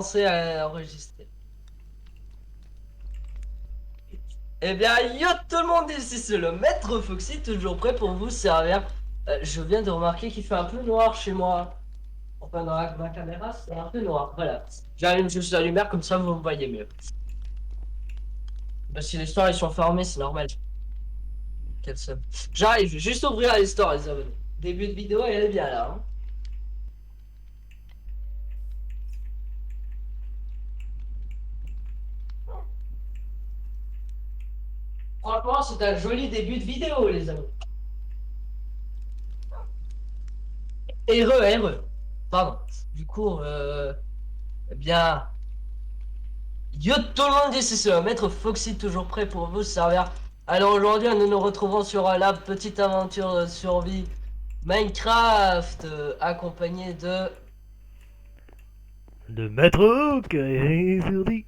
commencer à enregistrer. Eh bien, yo tout le monde, ici c'est le maître Foxy, toujours prêt pour vous servir. Je viens de remarquer qu'il fait un peu noir chez moi. Enfin, dans ma caméra, c'est un peu noir. Voilà. J'allume juste la lumière, comme ça vous me voyez mieux. Bah, si les stores ils sont fermés, c'est normal. Quel seum. J'arrive, je vais juste ouvrir les stores, les abonnés. Début de vidéo, elle est bien là. Hein. Franchement, c'est un joli début de vidéo, les amis. Heureux. Pardon. Du coup, eh bien. Yo tout le monde, ici c'est le maître Foxy, toujours prêt pour vous servir. Alors aujourd'hui nous nous retrouvons sur la petite aventure de survie Minecraft, accompagné de Maître Hook et Surdi.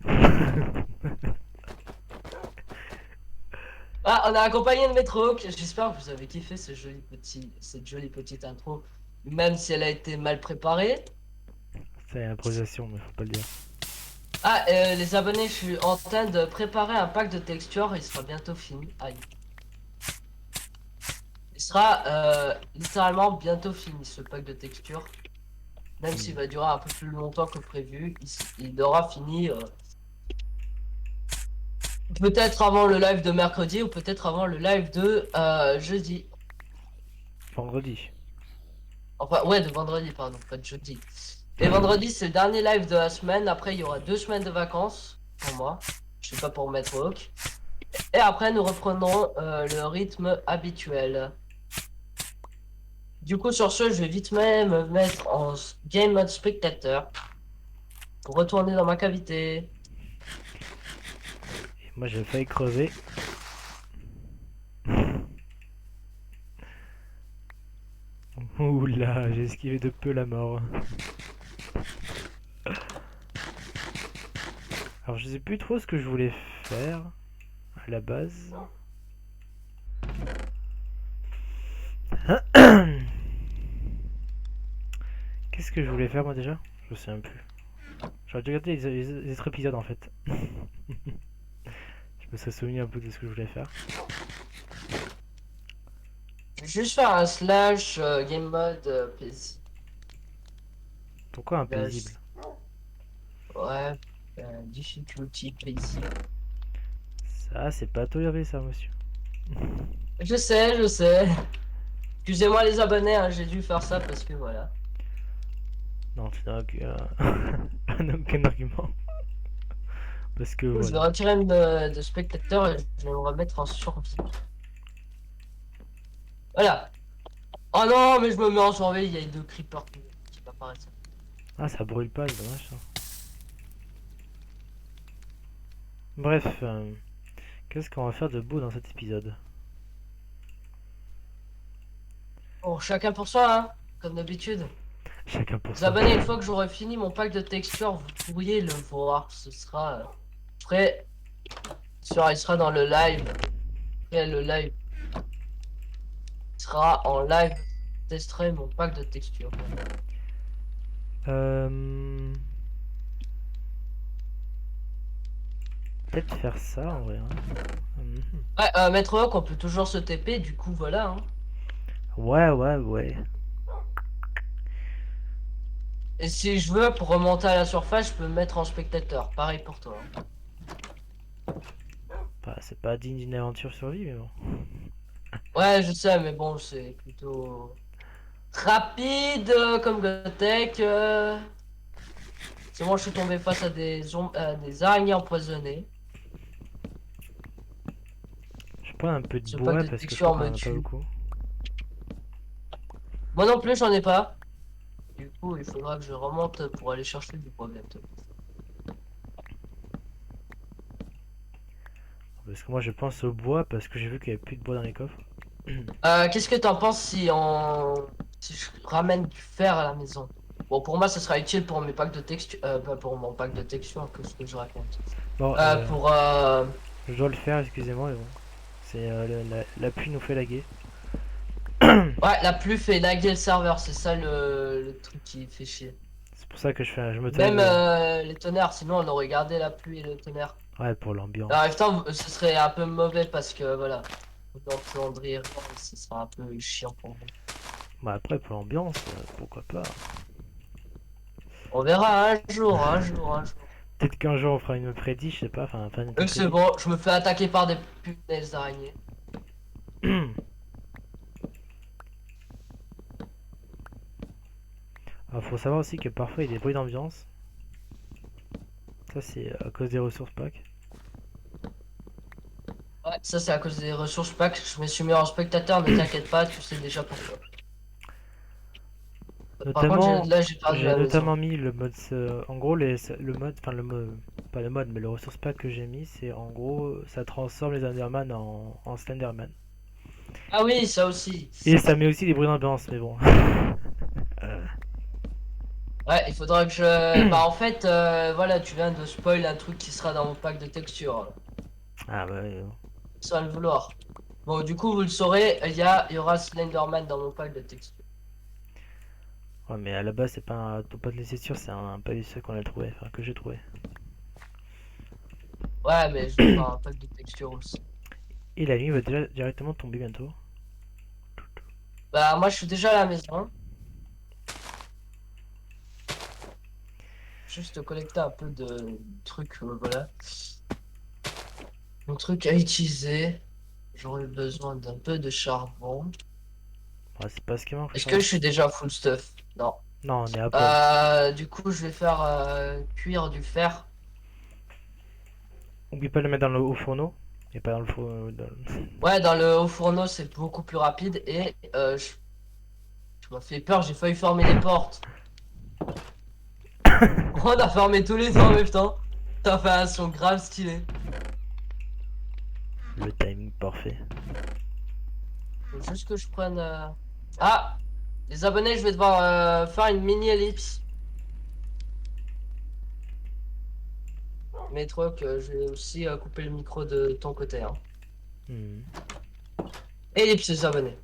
Ah, on a accompagné de Maître Hawk. J'espère que vous avez kiffé cette jolie petite intro, même si elle a été mal préparée. C'est improvisation, mais faut pas le dire. Ah, les abonnés, je suis en train de préparer un pack de textures, il sera bientôt fini. Aïe. Il sera littéralement bientôt fini ce pack de textures. Même s'il va durer un peu plus longtemps que prévu, il aura fini peut-être avant le live de mercredi ou peut-être avant le live de jeudi. Vendredi. Enfin, ouais, de vendredi, pardon, pas de jeudi. Et vendredi, c'est le dernier live de la semaine. Après, il y aura 2 semaines de vacances pour moi. Je sais pas pour Maître Hawk. Et après, nous reprendrons le rythme habituel. Du coup, sur ce, je vais vite même me mettre en game mode spectateur pour retourner dans ma cavité. Et moi j'ai failli crever. Oula, j'ai esquivé de peu la mort. Alors je sais plus trop ce que je voulais faire à la base. Qu'est-ce que je voulais faire moi déjà? Je sais même plus. J'aurais dû regarder les autres épisodes en fait. Je me serais souvenu un peu de ce que je voulais faire. Je vais juste faire un slash game mode PC. Pourquoi Slash, impaisible? ouais, difficulty PC. Ça, c'est pas toléré ça, monsieur. Je sais, je sais. Excusez-moi les abonnés, hein, j'ai dû faire ça parce que voilà. Non, tu n'as aucun argument. Parce que Du coup, je vais voilà. retirer de spectateur et je vais me remettre en survie. Voilà. Oh non, mais je me mets en survie, il y a deux creepers qui apparaissent. Ah, ça brûle pas, c'est dommage ça. Bref, qu'est-ce qu'on va faire de beau dans cet épisode? Bon, chacun pour soi, hein, comme d'habitude. Chacun pour Les soi. abonnés, une fois que j'aurai fini mon pack de textures, vous pourriez le voir. Ce sera prêt. Il sera dans le live. Et le live sera en live. Je testerai mon pack de textures. Euh... Peut-être faire ça en vrai. Hein. Mhm. Ouais, Maître Hawk, on peut toujours se TP, du coup, voilà. Hein. Ouais. Et si je veux, pour remonter à la surface, je peux me mettre en spectateur. Pareil pour toi. Hein. Bah, c'est pas digne d'une aventure survie, mais bon. Ouais, je sais, mais bon, c'est plutôt rapide comme Gotech. C'est moi, je suis tombé face à des araignées empoisonnées. Je prends un peu de Ce pack bois de parce que je crois textures qu'on me en a pas tue. beaucoup. Moi non plus, j'en ai pas. Du coup, il faudra que je remonte pour aller chercher du bois bientôt. Parce que moi je pense au bois parce que j'ai vu qu'il y avait plus de bois dans les coffres. Qu'est-ce que t'en penses si je ramène du fer à la maison? Bon, pour moi, ça sera utile pour mes packs de texture, pas pour mon pack de texture, que ce que je raconte. Bon, Pour je dois le faire, excusez-moi, mais bon. C'est la pluie nous fait laguer. ouais, la pluie fait laguer le serveur, c'est ça le truc qui fait chier. pour ça que je me tenais Même de... les tonnerres, sinon on aurait gardé la pluie et le tonnerre. Ouais, pour Alors, en l'ambiance. même temps, ce serait un peu mauvais parce que voilà, vous entendriez rien, ce sera un peu chiant pour vous. Bah après, pour l'ambiance, pourquoi pas. On verra un jour, un jour, un jour. Peut-être qu'un jour on fera une prédit, je sais pas, enfin une C'est prédit. bon, je me fais attaquer par des punaises d'araignée. Alors, faut savoir aussi que parfois il y a des bruits d'ambiance. Ça, c'est à cause des ressources pack. Ouais, ça c'est à cause des ressources pack. Je me suis mis en spectateur, ne t'inquiète pas, tu sais déjà pourquoi. Par contre, Notamment, là j'ai perdu j'ai la maison. notamment mis le mode. En gros, le mode. Enfin, le mode. Pas le mode, mais le ressource pack que j'ai mis, c'est en gros, ça transforme les Enderman en Slenderman. Ah oui, ça aussi. Et ça met aussi des bruits d'ambiance, mais bon. Ouais, il faudra que je... Bah en fait, voilà, tu viens de spoil un truc qui sera dans mon pack de texture. Ah bah ouais. Sans le vouloir. Bon, du coup, vous le saurez, il y aura Slenderman dans mon pack de texture. Ouais, mais à la base, c'est pas un top pas de laisser sûr, c'est un palisade qu'on a trouvé, enfin que j'ai trouvé. Ouais, mais je vais faire un pack de texture aussi. Et la nuit va déjà directement tomber bientôt. Bah moi, je suis déjà à la maison. Juste collecter un peu de trucs, voilà. Un truc à utiliser. J'aurais besoin d'un peu de charbon. Ouais, c'est pas ce qui manque, le Est-ce que charbon. je suis déjà full stuff? Non. Non, on est à plat. Du coup, je vais faire cuire du fer. Oublie pas de le mettre dans le haut fourneau. Et pas dans le fourneau. Ouais, dans le haut fourneau, c'est beaucoup plus rapide. Et tu m'as fait peur, j'ai failli fermer les portes. On a fermé tous les deux en même temps. Ça fait un son grave stylé. Le timing parfait. Faut juste que je prenne... Ah! Les abonnés, je vais devoir faire une mini ellipse. Mais truc, je vais aussi couper le micro de ton côté. Hein. Hmm. Ellipse, les abonnés.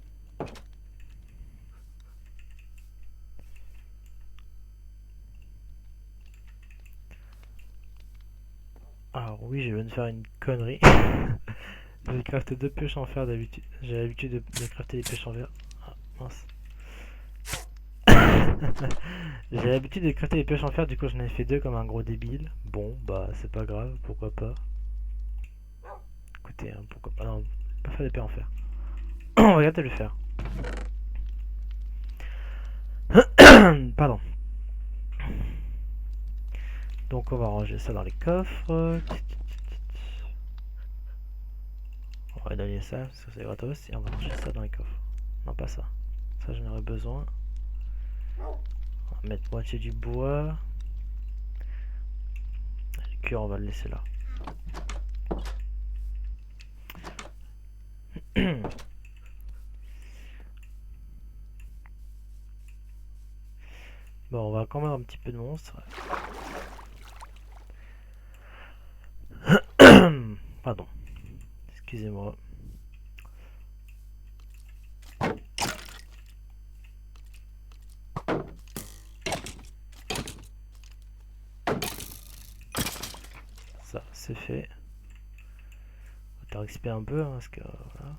Alors oui, je viens de faire une connerie. J'ai crafté deux pioches en fer d'habitude. J'ai l'habitude de crafter des pioches en fer. Ah, mince. J'ai l'habitude de crafter des pioches en fer, du coup j'en ai fait deux comme un gros débile. Bon, bah c'est pas grave, pourquoi pas. Écoutez, hein, pourquoi pas. Non, pas faire des pierres en fer. On va regarder le faire. Pardon. Donc on va ranger ça dans les coffres. On va donner ça parce que c'est gratos et on va ranger ça dans les coffres. Non, pas ça. Ça j'en aurais besoin. On va mettre moitié du bois. Le cuir on va le laisser là. Bon, on va quand même un petit peu de monstres. Pardon. Excusez-moi. Ça, c'est fait. On va te réexpérer un peu, hein, parce que voilà.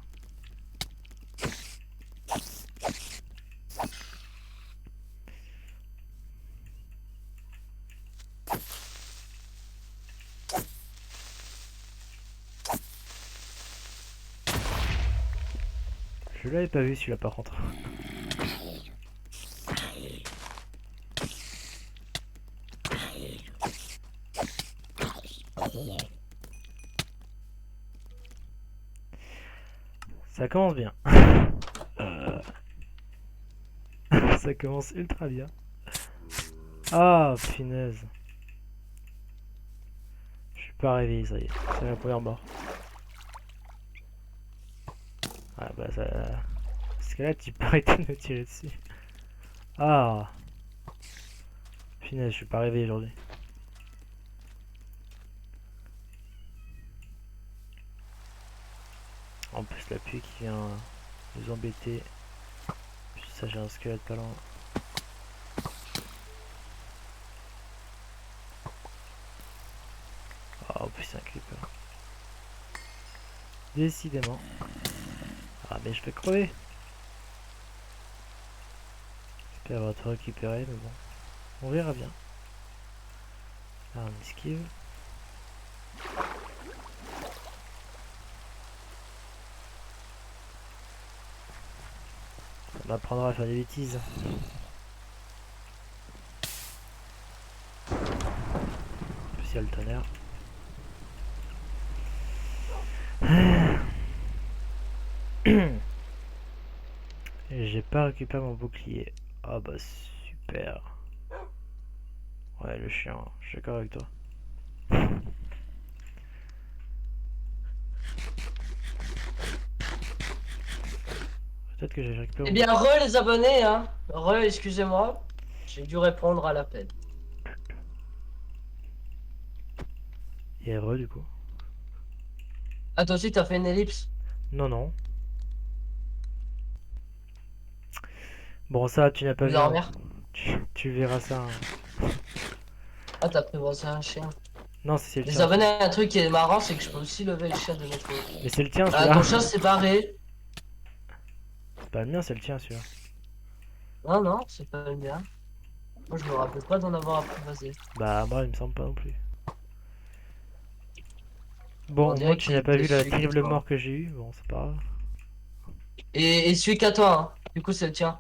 Je l'avais pas vu celui-là par contre. Ça commence bien. Euh, Ça commence ultra bien. Ah, punaise. Je suis pas réveillé, ça y est. C'est la première mort. Ah bah ça... Parce que là, tu peux arrêter de me tirer dessus. Ah, punaise, je suis pas réveillé aujourd'hui. En plus, la pluie qui vient nous embêter. Puis ça, j'ai un squelette pas loin. en plus c'est un creeper. Décidément. Ah mais je vais crever. J'espère avoir tout récupéré, mais bon. On verra bien. Là on esquive. Ça m'apprendra à faire des bêtises. En plus il y a le tonnerre. Et j'ai pas récupéré mon bouclier. Ah bah super. Ouais le chien, je suis d'accord avec toi. Peut-être que j'ai récupéré Eh mon bien, bouclier. re les abonnés, hein. Re, excusez-moi. J'ai dû répondre à l'appel. Et heureux du coup. Ah, toi aussi, t'as fait une ellipse? Non non. Bon ça tu n'as pas Pour vu hein. dormir? Tu verras ça hein. Ah, t'as prévoisé un chien. Non c'est le Les tien abonnés, celui-là. un truc qui est marrant, c'est que je peux aussi lever le chien de notre côté. Mais c'est le tien Ah, celui-là. ton chat s'est barré. C'est pas le mien, c'est le tien celui-là. Non, non, c'est pas le mien. Moi, je me rappelle pas d'en avoir apprivoisé. Bah moi il me semble pas non plus. On Bon, au moins dirait tu qu'il n'as pas était vu la celui qui est terrible toi. mort que j'ai eue. Bon c'est pas grave. Et celui qu'à toi, hein. Du coup, c'est le tien.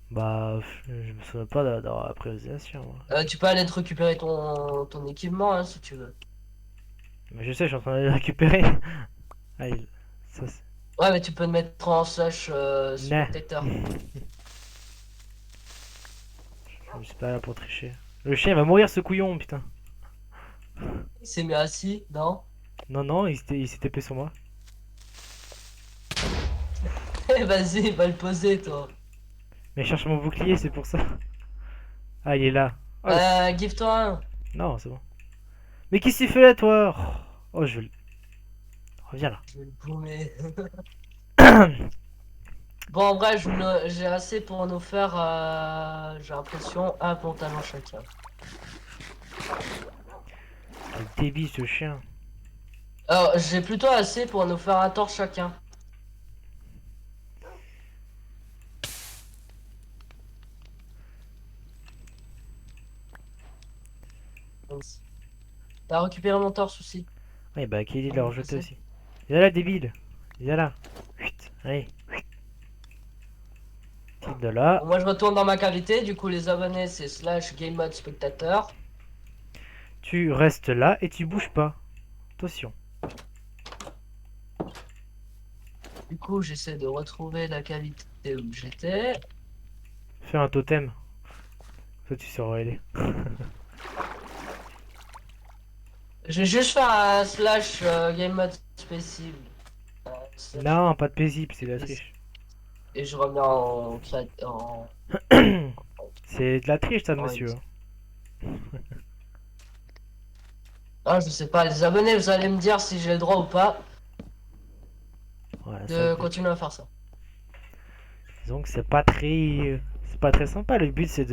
Bah je me souviens pas d'avoir appris aux Asiens, moi. Tu peux aller te récupérer ton équipement, hein, si tu veux. Mais je sais, je suis en train de le récupérer. Ah, ça c'est... Ouais, mais tu peux te mettre en slash Nah. spectateur. Je suis pas là pour tricher. Le chien il va mourir ce couillon, putain. Il s'est mis assis, non? Non, non, il s'est TP sur moi. Eh, vas-y, va le poser, toi. Mais je cherche mon bouclier, c'est pour ça. Ah, il est là. Oh, Give-toi un. non, c'est bon. Mais qu'est-ce que tu fais là, toi? Oh, je vais... Reviens là. Je vais le paumer. Bon, en vrai, j'ai assez pour nous faire, j'ai l'impression, un pantalon chacun. Quel débile ce chien. Alors, j'ai plutôt assez pour nous faire un torse chacun. T'as récupéré mon torse aussi. Ouais, bah, qui dit de On la va rejeter passer. aussi. Viens là, débile. Viens là. Chut, allez. Tire de là. Bon, moi, je retourne dans ma cavité. Du coup, les abonnés, c'est slash game mode spectateur. Tu restes là et tu bouges pas. Attention. Du coup, j'essaie de retrouver la cavité où j'étais. Fais un totem. Ça, tu sauras aider. Je vais juste faire un slash game mode spécial. Slash Non, pas de paisible, c'est de la spécial. triche. Et je remets en en, C'est de la triche, ça, en monsieur. easy. Ah, je sais pas, les abonnés, vous allez me dire si j'ai le droit ou pas Voilà, ça, de continuer à faire ça. disons que c'est pas très... C'est pas très sympa. Le but, c'est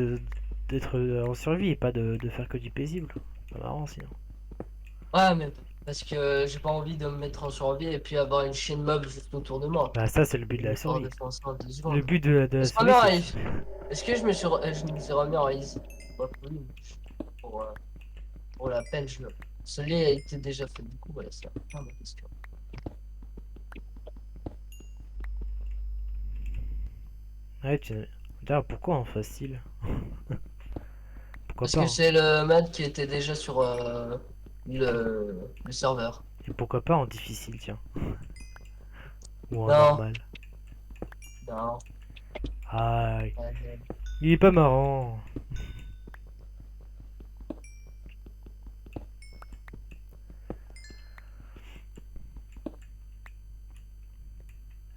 d'être en survie et pas de faire que du paisible. C'est pas marrant, sinon. Ouais, mais parce que j'ai pas envie de me mettre en survie et puis avoir une chaîne mob juste autour de moi. Bah, ça, c'est le but de Il la me faut survie. défoncer en 2 Le secondes. but de Je la me suis survie, remis en c'est... easy. Est-ce que je me suis remis en easy? Pas cool, mais pour la peine, je le. Celui-là a été déjà fait du coup, voilà, c'est la fin de la question. Ouais, tu... D'ailleurs, pourquoi en facile? Pourquoi Parce pas, que hein. c'est le mode qui était déjà sur le serveur. Et pourquoi pas en difficile, tiens. Ou en Non, normal. non. Aïe. Ouais. Il est pas marrant.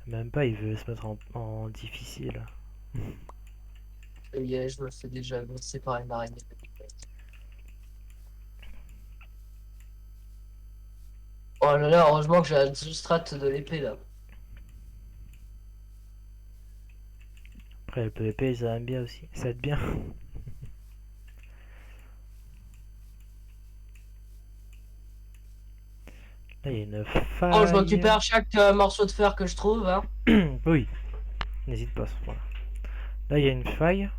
Même pas, il veut se mettre en difficile. Je me fais déjà agresser par une araignée. Oh là là, heureusement que j'ai la substrate de l'épée là. Après, le PvP, ça aime bien aussi. Ça aide bien. Là, il y a une Bon, je faille. récupère chaque morceau de fer que je trouve, hein. Oui, n'hésite pas. Voilà. Là, il y a une faille.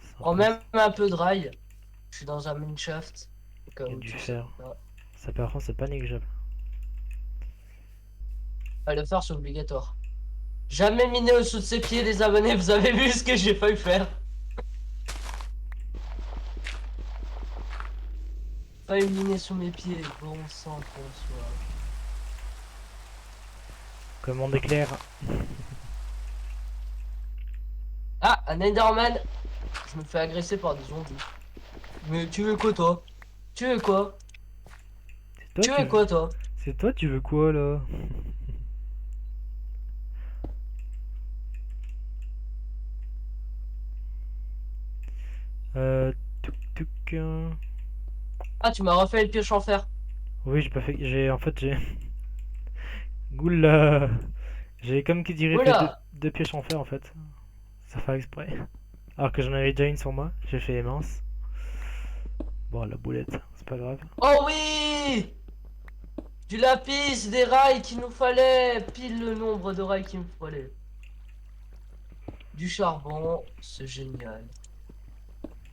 Je Ça prends passe. même un peu de rail. Je suis dans un mineshaft. Au cas Il y a où du tu sais fer. pas. Ça, par contre, c'est pas négligeable. Ah, le fer, c'est obligatoire. Jamais miné au-dessous de ses pieds, les abonnés. Vous avez vu ce que j'ai failli faire. Failli miner sous mes pieds. Bon sang, François. Commande éclair. Ah, un Enderman. Je me fais agresser par des zombies. Mais tu veux quoi, toi? Tu veux quoi? C'est toi, Tu veux quoi, toi? C'est toi, tu veux quoi là? Tuk tuk. Ah, tu m'as refait une pioche en fer. Oui, j'ai pas fait. En fait, j'ai. Goula. J'ai comme qui dirait fait Oula. deux pièges en fer en fait. Ça fait exprès. Alors que j'en avais déjà une sur moi. J'ai fait les minces. Bon, la boulette, c'est pas grave. Oh oui! Du lapis, des rails qu'il nous fallait. Pile le nombre de rails qu'il me fallait. Du charbon, c'est génial.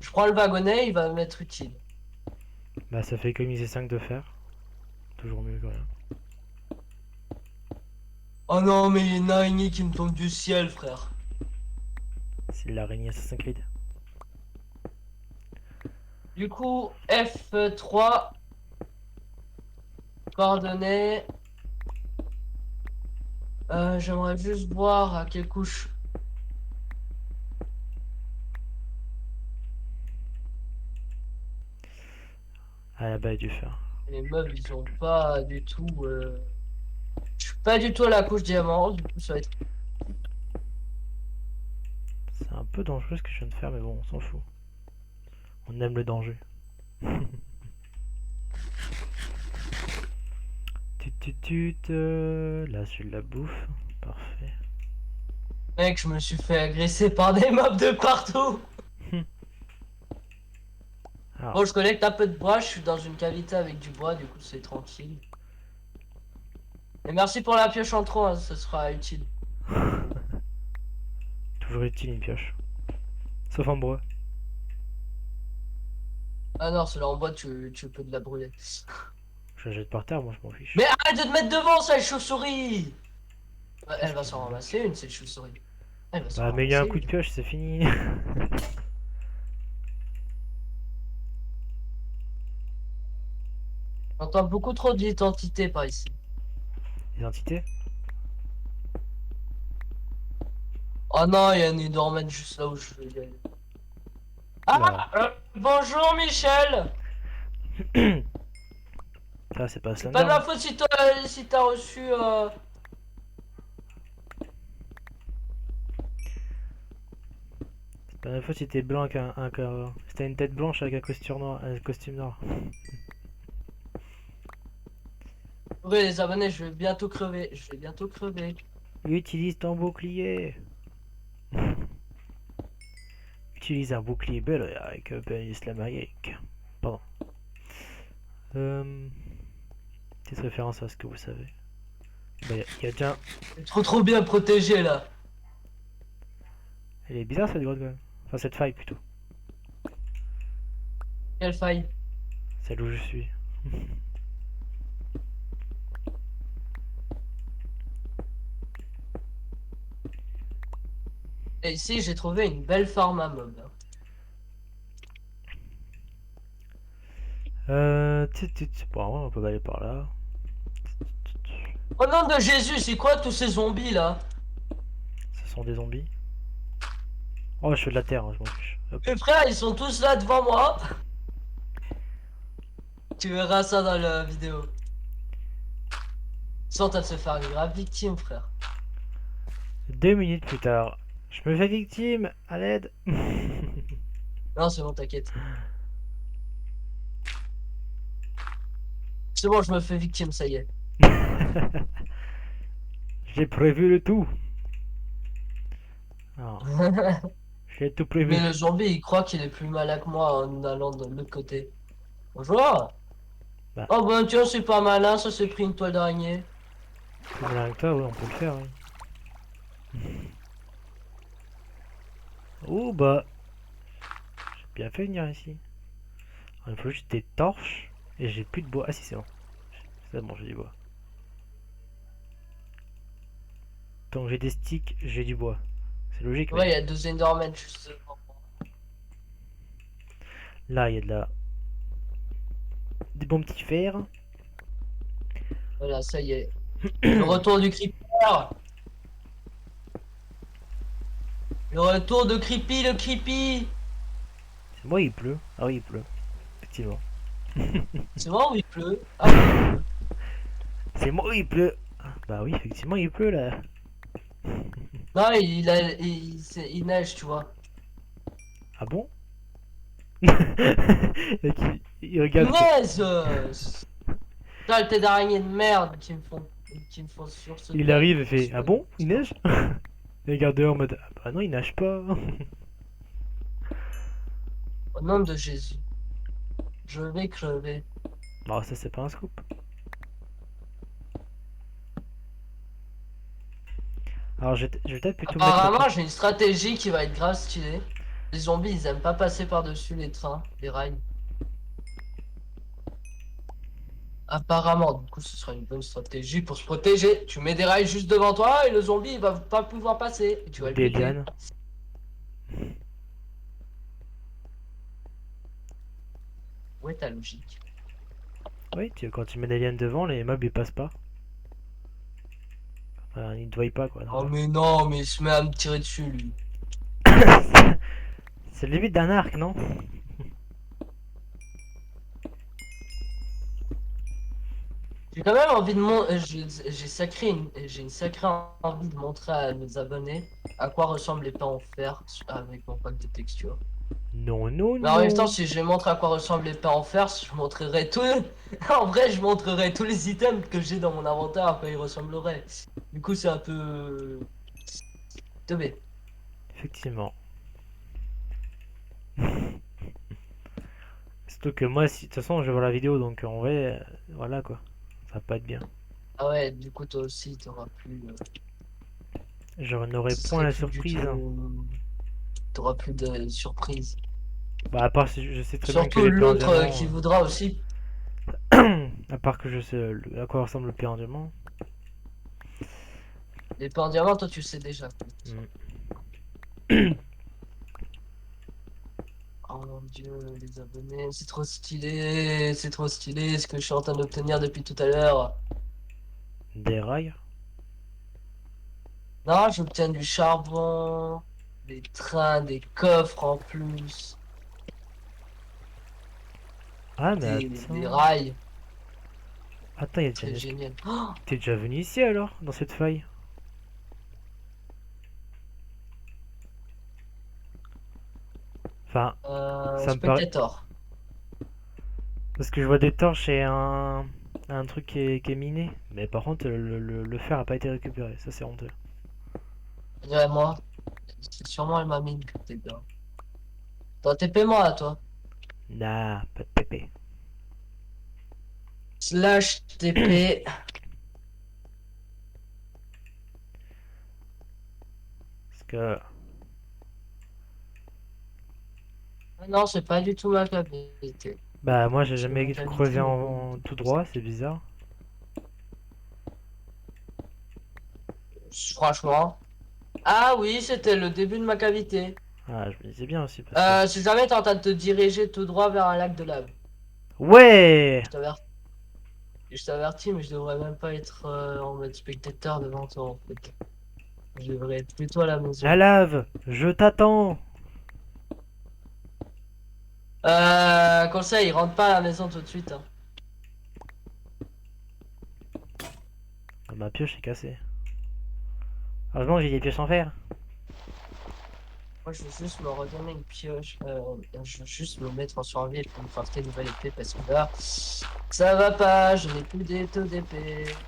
Je prends le wagonnet, il va m'être utile. Bah, ça fait économiser 5 de fer. Toujours mieux que rien. Oh non, mais il y a une araignée qui me tombe du ciel, frère. C'est l'araignée Assassin's Creed. Du coup, F3, coordonnées. J'aimerais juste voir à quelle couche. À la base du fer. Les meubles, ils ont pas du tout. Je suis pas du tout à la couche diamant, du coup, ça va être. C'est un peu dangereux ce que je viens de faire, mais bon, on s'en fout. On aime le danger. Là, c'est de la bouffe. Parfait. Mec, je me suis fait agresser par des mobs de partout. Alors, Bon, je collecte un peu de bois, je suis dans une cavité avec du bois, du coup, c'est tranquille. Et merci pour la pioche en trop, hein, ce sera utile. toujours utile une pioche. Sauf en bois. Ah non, celle-là en bois, tu peux de la brûler. Je la jette par terre, moi je m'en fiche. Mais arrête de te mettre devant, cette chauve-souris! Ouais, elle Qu'est-ce va que- s'en ramasser une, cette chauve-souris. Elle va s'en Bah, mais il y a un ramasser coup de une. pioche, c'est fini. J'entends beaucoup trop d'identité par ici. Identité. Oh non, il y a un Enderman juste là où je veux y aller. Oula. Ah! Bonjour Michel! Ça, c'est pas C'est pas de Slender. ma faute si si t'as reçu. C'est pas la fois si t'es blanc avec si t'as une tête blanche avec un costume noir. Oui, les abonnés, je vais bientôt crever. Je vais bientôt crever. Utilise ton bouclier. Utilise un bouclier bel avec bonus Amérique. Pardon. Petite référence à ce que vous savez. Bah, y a déjà. C'est trop bien protégé là. Elle est bizarre cette grotte quand même. Enfin, cette faille plutôt. Quelle faille. Celle où je suis. Et ici, j'ai trouvé une belle farm à mob. Bon, on peut aller par là. Au nom de Jésus, c'est quoi tous ces zombies là? Ce sont des zombies. Oh, je fais de la terre, hein, je m'en fiche. Hop. Mes frères, ils sont tous là devant moi. Tu verras ça dans la vidéo. Ils sont en train de se faire une grave victime, frère. 2 minutes plus tard. Je me fais victime, à l'aide. Non, c'est bon, t'inquiète. C'est bon, je me fais victime, ça y est. J'ai prévu le tout. Alors, j'ai tout prévu. Mais le zombie, il croit qu'il est plus malin que moi en allant de l'autre côté. Bonjour. Bah, Oh ben tiens, c'est pas malin, ça s'est pris une toile d'araignée. plus malin que toi, ouais, on peut le faire, oui. Oh bah, j'ai bien fait venir ici. Il me faut juste des torches et j'ai plus de bois. Ah si, c'est bon. C'est bon, j'ai du bois. Tant que j'ai des sticks, j'ai du bois. C'est logique, Ouais, il y mais a 2 Endermen juste devant. là, il y a des bons petits fers. Voilà, ça y est. Le retour du creeper. Le retour de Creepy, le Creepy. C'est moi, il pleut. Ah oui, il pleut. Effectivement. C'est vrai ou il pleut? Ah oui, il pleut. C'est moi, il pleut. Ah, bah oui, effectivement, il pleut là. Non, il neige, tu vois. Ah bon? Et il regarde. Punaise! Saleté d'araignée de merde qui me font Il sursauter à arrive et cause fait ah bon? Il neige? Il regarde dehors en mode ah bah non, il nage pas. Au nom de Jésus, je vais crever. Bon, ça, c'est pas un scoop. Alors, je vais peut-être plutôt mettre le. Apparemment, j'ai une stratégie qui va être grave stylée. Les zombies, ils aiment pas passer par-dessus les trains, les rails. Apparemment, du coup, ce sera une bonne stratégie pour se protéger. Tu mets des rails juste devant toi et le zombie, il va pas pouvoir passer. Et tu Ou vas le des buter. lianes. Où est ta logique? Oui, quand tu mets des lianes devant, les mobs ils passent pas. Enfin, ils te voient pas quoi, Oh normal. mais non, mais il se met à me tirer dessus, lui. C'est le limite d'un arc, non? J'ai quand même envie de j'ai une sacrée envie de montrer à mes abonnés à quoi ressemble les pains en fer avec mon pack de texture. Non, non, Mais en même temps, non. si je montre à quoi ressemble les pains en fer, je montrerai tout. En vrai, je montrerai tous les items que j'ai dans mon inventaire à quoi ils ressembleraient. Du coup, c'est un peu teubé. Effectivement. Surtout que moi, si, de toute façon, je vais voir la vidéo, donc en vrai, voilà quoi. Ça va pas être bien. Ah ouais, du coup, toi aussi, Je n'aurai ce point serait la plus du surprise. t'auras plus de surprise. Bah, à part si je sais très bien que Surtout l'épée en l'autre diamant. qui voudra aussi. À part que je sais à quoi ressemble l'épée en diamant. Les pains en diamant, toi, tu sais déjà. Hmm. Oh mon dieu, les abonnés, c'est trop stylé ce que je suis en train d'obtenir depuis tout à l'heure. Des rails. Non, j'obtiens du charbon, des trains, des coffres en plus, Ah, mais des attends. rails, Attends, il y a déjà très une génial. Oh, T'es déjà venu ici alors, dans cette faille? Enfin, ça me paraît. Spectator. Parce que je vois des torches et un truc qui est miné. Mais par contre, le fer a pas été récupéré. Ça, c'est honteux. Dirais-moi, c'est sûrement ma mine que t'es bien. Toi, TP-moi là, toi. Nah, pas de pépé. Slash TP. Parce que. Ah non, c'est pas du tout ma cavité. Bah, moi, j'ai C'est ma jamais cavité, creusé mais pas du en tout tout comme ça. droit, c'est bizarre. Franchement. Ah oui, c'était le début de ma cavité. Ah, je me disais bien aussi, parce que. Si jamais t'es en train de te diriger tout droit vers un lac de lave. Ouais! Je t'avertis, mais je devrais même pas être en mode spectateur devant toi en fait. Je devrais être plutôt à la La maison. lave! Je t'attends! Conseil, rentre pas à la maison tout de suite, hein. Ah, ma pioche est cassée. Heureusement, j'ai des pioches en fer. Moi, je veux juste me redonner une pioche. Je veux juste me mettre en survie pour me crafter une nouvelle épée parce que là, ça va pas. Je n'ai plus d'étaux d'épée.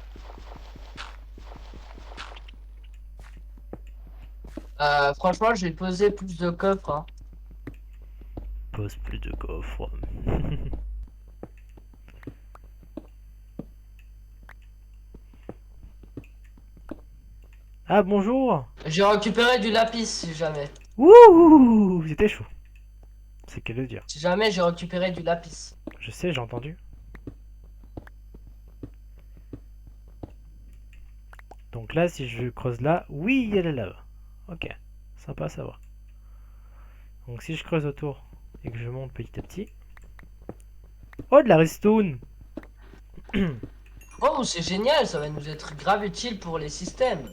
Franchement, j'ai posé plus de coffres, hein. Pose plus de coffre. Ah, bonjour. J'ai récupéré du lapis si jamais. Ouh, c'était chaud. C'est qu'à le dire. Si jamais j'ai récupéré du lapis. Je sais, j'ai entendu. Donc là, si je creuse là, oui, il y a la lave. Ok, sympa à savoir. Donc si je creuse autour et que je monte petit à petit... Oh, de la redstone. Oh, c'est génial, ça va nous être grave utile pour les systèmes.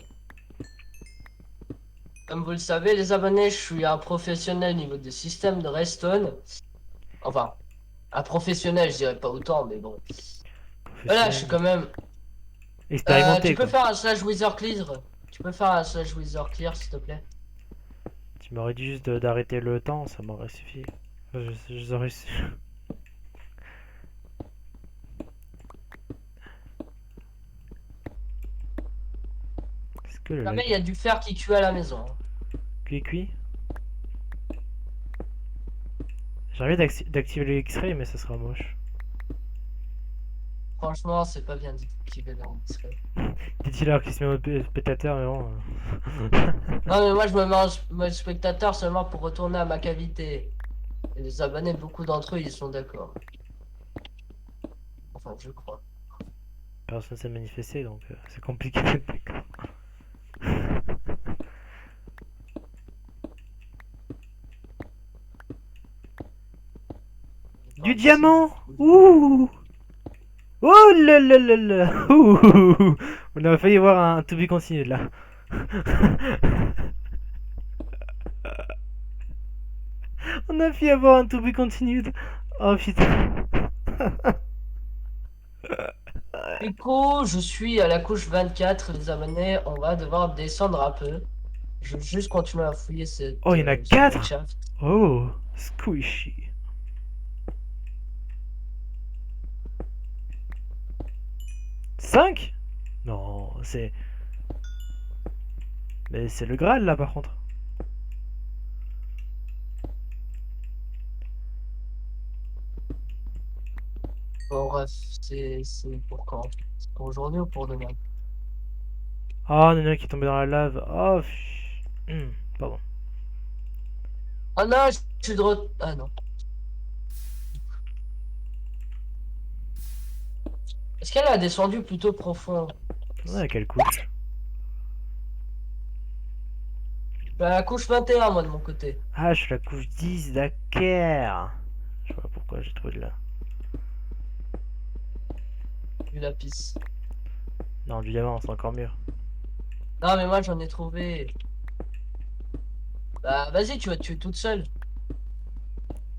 Comme vous le savez, les abonnés, je suis un professionnel au niveau des systèmes de redstone. Enfin, un professionnel, je dirais pas autant, mais bon. Voilà, je suis quand même. Expérimenté, Tu peux quoi. faire un slash wither clear. Tu peux faire un slash wither clear, s'il te plaît. Tu m'aurais dit juste d'arrêter le temps, ça m'aurait suffi. J'aurais su. Est-ce que le Jamais il y lag... a du fer qui cuit à la maison. Cuit. J'arrive d'activer le X-ray, mais ça sera moche. Franchement, c'est pas bien d'activer l'indiscret. Dit-il alors qu'il se met en spectateur, mais bon. Non, mais moi, je me mets en mode spectateur seulement pour retourner à ma cavité. Et les abonnés, beaucoup d'entre eux, ils sont d'accord. Enfin, je crois. Personne s'est manifesté, donc c'est compliqué d'être d'accord. Du diamant. Ouh. Oh là là là là. Ouh. On a failli voir un to be continued là. On a failli avoir un to be continued. Oh putain. Du coup, je suis à la couche 24, les abonnés. On va devoir descendre un peu. Je vais juste continuer à fouiller Oh, il y en a ce 4. mineshaft. Oh, squishy. 5. Non, c'est... Mais c'est le Graal là par contre. Bon, bref, c'est pour quand? C'est pour aujourd'hui ou pour demain? Oh, il y en a qui est tombé dans la lave. Oh, pardon. Ah non, je suis de retour. Ah non. Est-ce qu'elle a descendu plutôt profond? On a quelle couche? Je suis à la couche 21, moi, de mon côté. Ah, je suis la couche 10, d'accord. Je vois pourquoi j'ai trouvé de là. Du lapis. Non, du diamant, c'est encore mieux. Non, mais moi, j'en ai trouvé. Bah, vas-y, tu vas te tuer toute seule.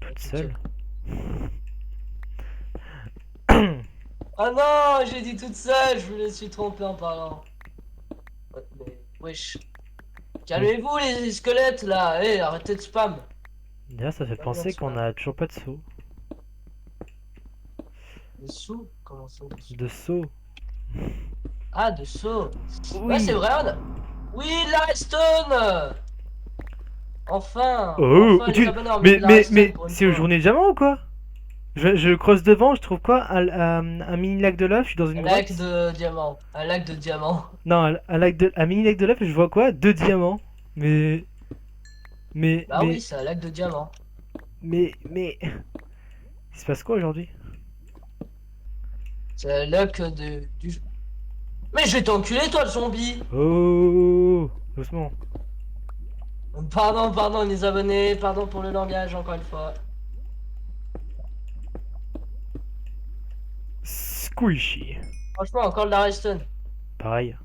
Ouais, Toute t'inquiète. seule. Ah non, j'ai dit toute seule, je me suis trompé en parlant. Ouais, mais, wesh. Calmez-vous, les squelettes, là. Eh, arrêtez de spam. D'ailleurs, ça fait Pas bien de penser qu'on spam. a toujours pas de seau. Des sous? Comment ça, des sous? De seau. Ah, de saut. Ouais, c'est Oui. vrai, on a... Oui, la redstone. Enfin, Oh, enfin, les abonnés ont mis mais, de la redstone mais, pour une c'est une fois. journée de diamant ou quoi? Je creuse devant, je trouve quoi? Un mini lac de lave, je suis dans une Un lac grotte. de diamants. Un lac de diamants. Non, un mini lac de lave, je vois quoi? 2 diamants. Mais, Bah oui, c'est un lac de diamants. mais... Il se passe quoi aujourd'hui? C'est un lac du... Mais je vais t'enculer, toi, le zombie. Oh, doucement. Pardon, pardon, les abonnés. Pardon pour le langage, encore une fois. Squishy. Franchement, encore de la redstone. Pareil.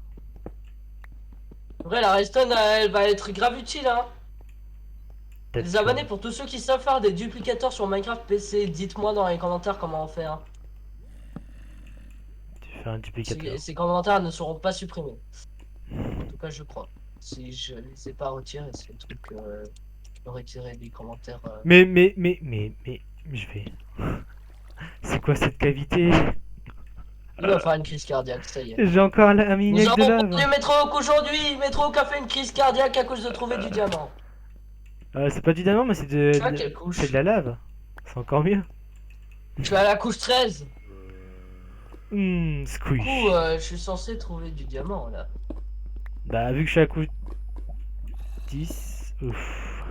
En vrai, la redstone, elle va être grave utile, hein. Peut-être Les abonnés, pour tous ceux qui savent faire des duplicateurs sur Minecraft PC, dites-moi dans les commentaires comment on fait, hein. tu fais un duplicateur. Ces commentaires ne seront pas supprimés. En tout cas, je crois. Si je les ai pas retirés, c'est le truc. Je peux retirer les commentaires. Mais, je vais... C'est quoi cette cavité? Il va faire une crise cardiaque, ça y est. J'ai encore un mini Nous lac de avons lave. perdu Metro qu'aujourd'hui. Metro qui a fait une crise cardiaque à cause de trouver du diamant. C'est pas du diamant, mais Tu vois quelle couche? c'est de la lave. C'est encore mieux. Je suis à la couche 13. Du Squish. coup, je suis censé trouver du diamant là. Bah, vu que je suis à coup 10. Ouf.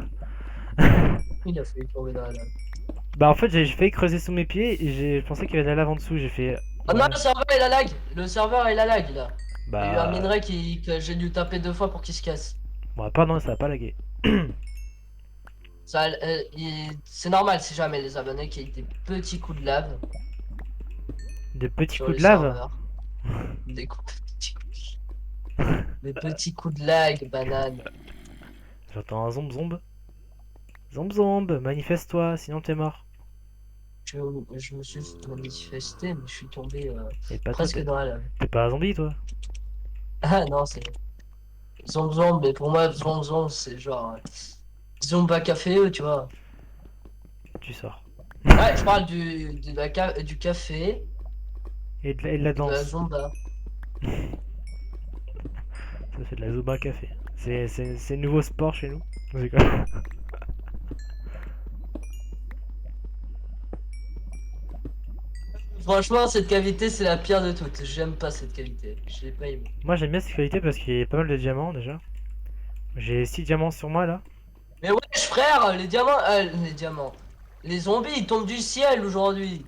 Il a failli tomber dans la lave. Bah, en fait, j'ai failli creuser sous mes pieds et j'ai pensé qu'il y avait de la lave en dessous. J'ai fait. Oh non, Ouais. le serveur il a lag! Le serveur il a lag là. Il y a eu un Bah. minerai que j'ai dû taper 2 fois pour qu'il se casse. Bon, pardon, ça va pas laguer. Ça, c'est normal si jamais les abonnés qui aient des petits coups de lave Des petits sur coups les de lave. serveurs. Des petits coups de lag, banane. J'entends un zombe. Zombe, manifeste-toi, sinon t'es mort. Je, je me suis manifesté, mais je suis tombé Et pas toi, presque dans la lave. t'es pas un zombie, toi. Ah non, c'est Zomb, mais pour moi, Zomb, c'est genre Zomba café, tu vois. Tu sors. Ouais, je parle du café Et de la et de la danse. Zomba. Ça fait de la Zumba café. C'est le nouveau sport chez nous. C'est quoi? Franchement, cette cavité, c'est la pire de toutes. J'aime pas cette cavité. Je l'ai pas aimé. Moi j'aime bien cette qualité parce qu'il y a pas mal de diamants déjà. J'ai 6 diamants sur moi là. Mais wesh, frère, les diamants. Les zombies, ils tombent du ciel aujourd'hui.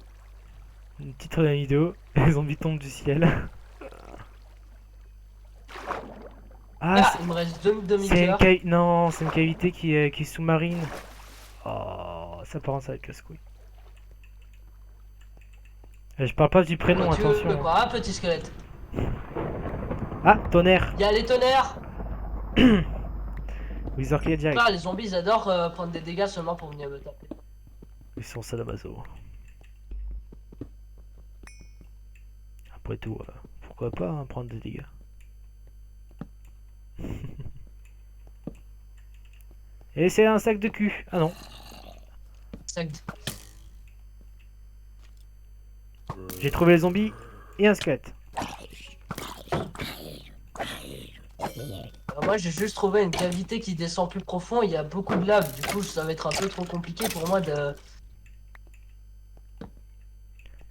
Une petite vidéo. Les zombies tombent du ciel. Ah, Ah, il me reste demi c'est une cœur. cavité. Non, c'est une cavité qui est sous-marine. Oh, ça part ça va être casse-couille. Je parle pas du prénom, Quand tu veux, attention. Hein. quoi, petit squelette. Ah, tonnerre. Il y a les tonnerres. Wizard Clé direct. Frère, les zombies, ils adorent prendre des dégâts seulement pour venir me taper. Ils sont sadomaso. Après tout, pourquoi pas hein, prendre des dégâts. Et c'est un sac de cul. Ah non. Sac J'ai trouvé les zombies et un squelette. Moi, j'ai juste trouvé une cavité qui descend plus profond. Il y a beaucoup de lave. Du coup, ça va être un peu trop compliqué pour moi de.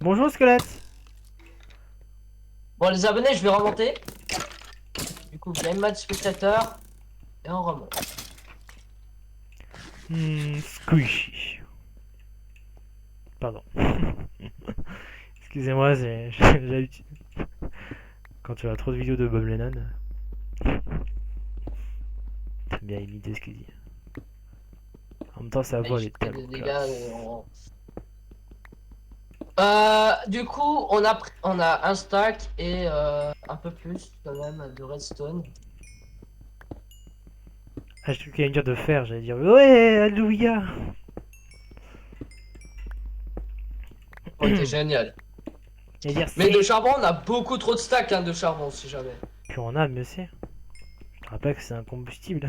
Bonjour squelette. Bon, les abonnés, je vais remonter. Du coup, game mode spectateur. Et on remonte. Squishy. Pardon. Excusez-moi, j'ai l'habitude. Quand tu as trop de vidéos de Bob Lennon, t'aimes bien imiter ce qu'il dit. En même temps, sa voix elle Et est je fais des tellement dégâts. classe. Du coup, on a un stack et un peu plus quand même de redstone. Ah, je trouve qu'il y a une dire de fer, j'allais dire ouais, alléluia. Oh, t'es génial. J'allais dire Mais de c'est. charbon, on a beaucoup trop de stacks hein, de charbon si jamais. Puis on a, mais c'est. Je te rappelle que c'est un combustible.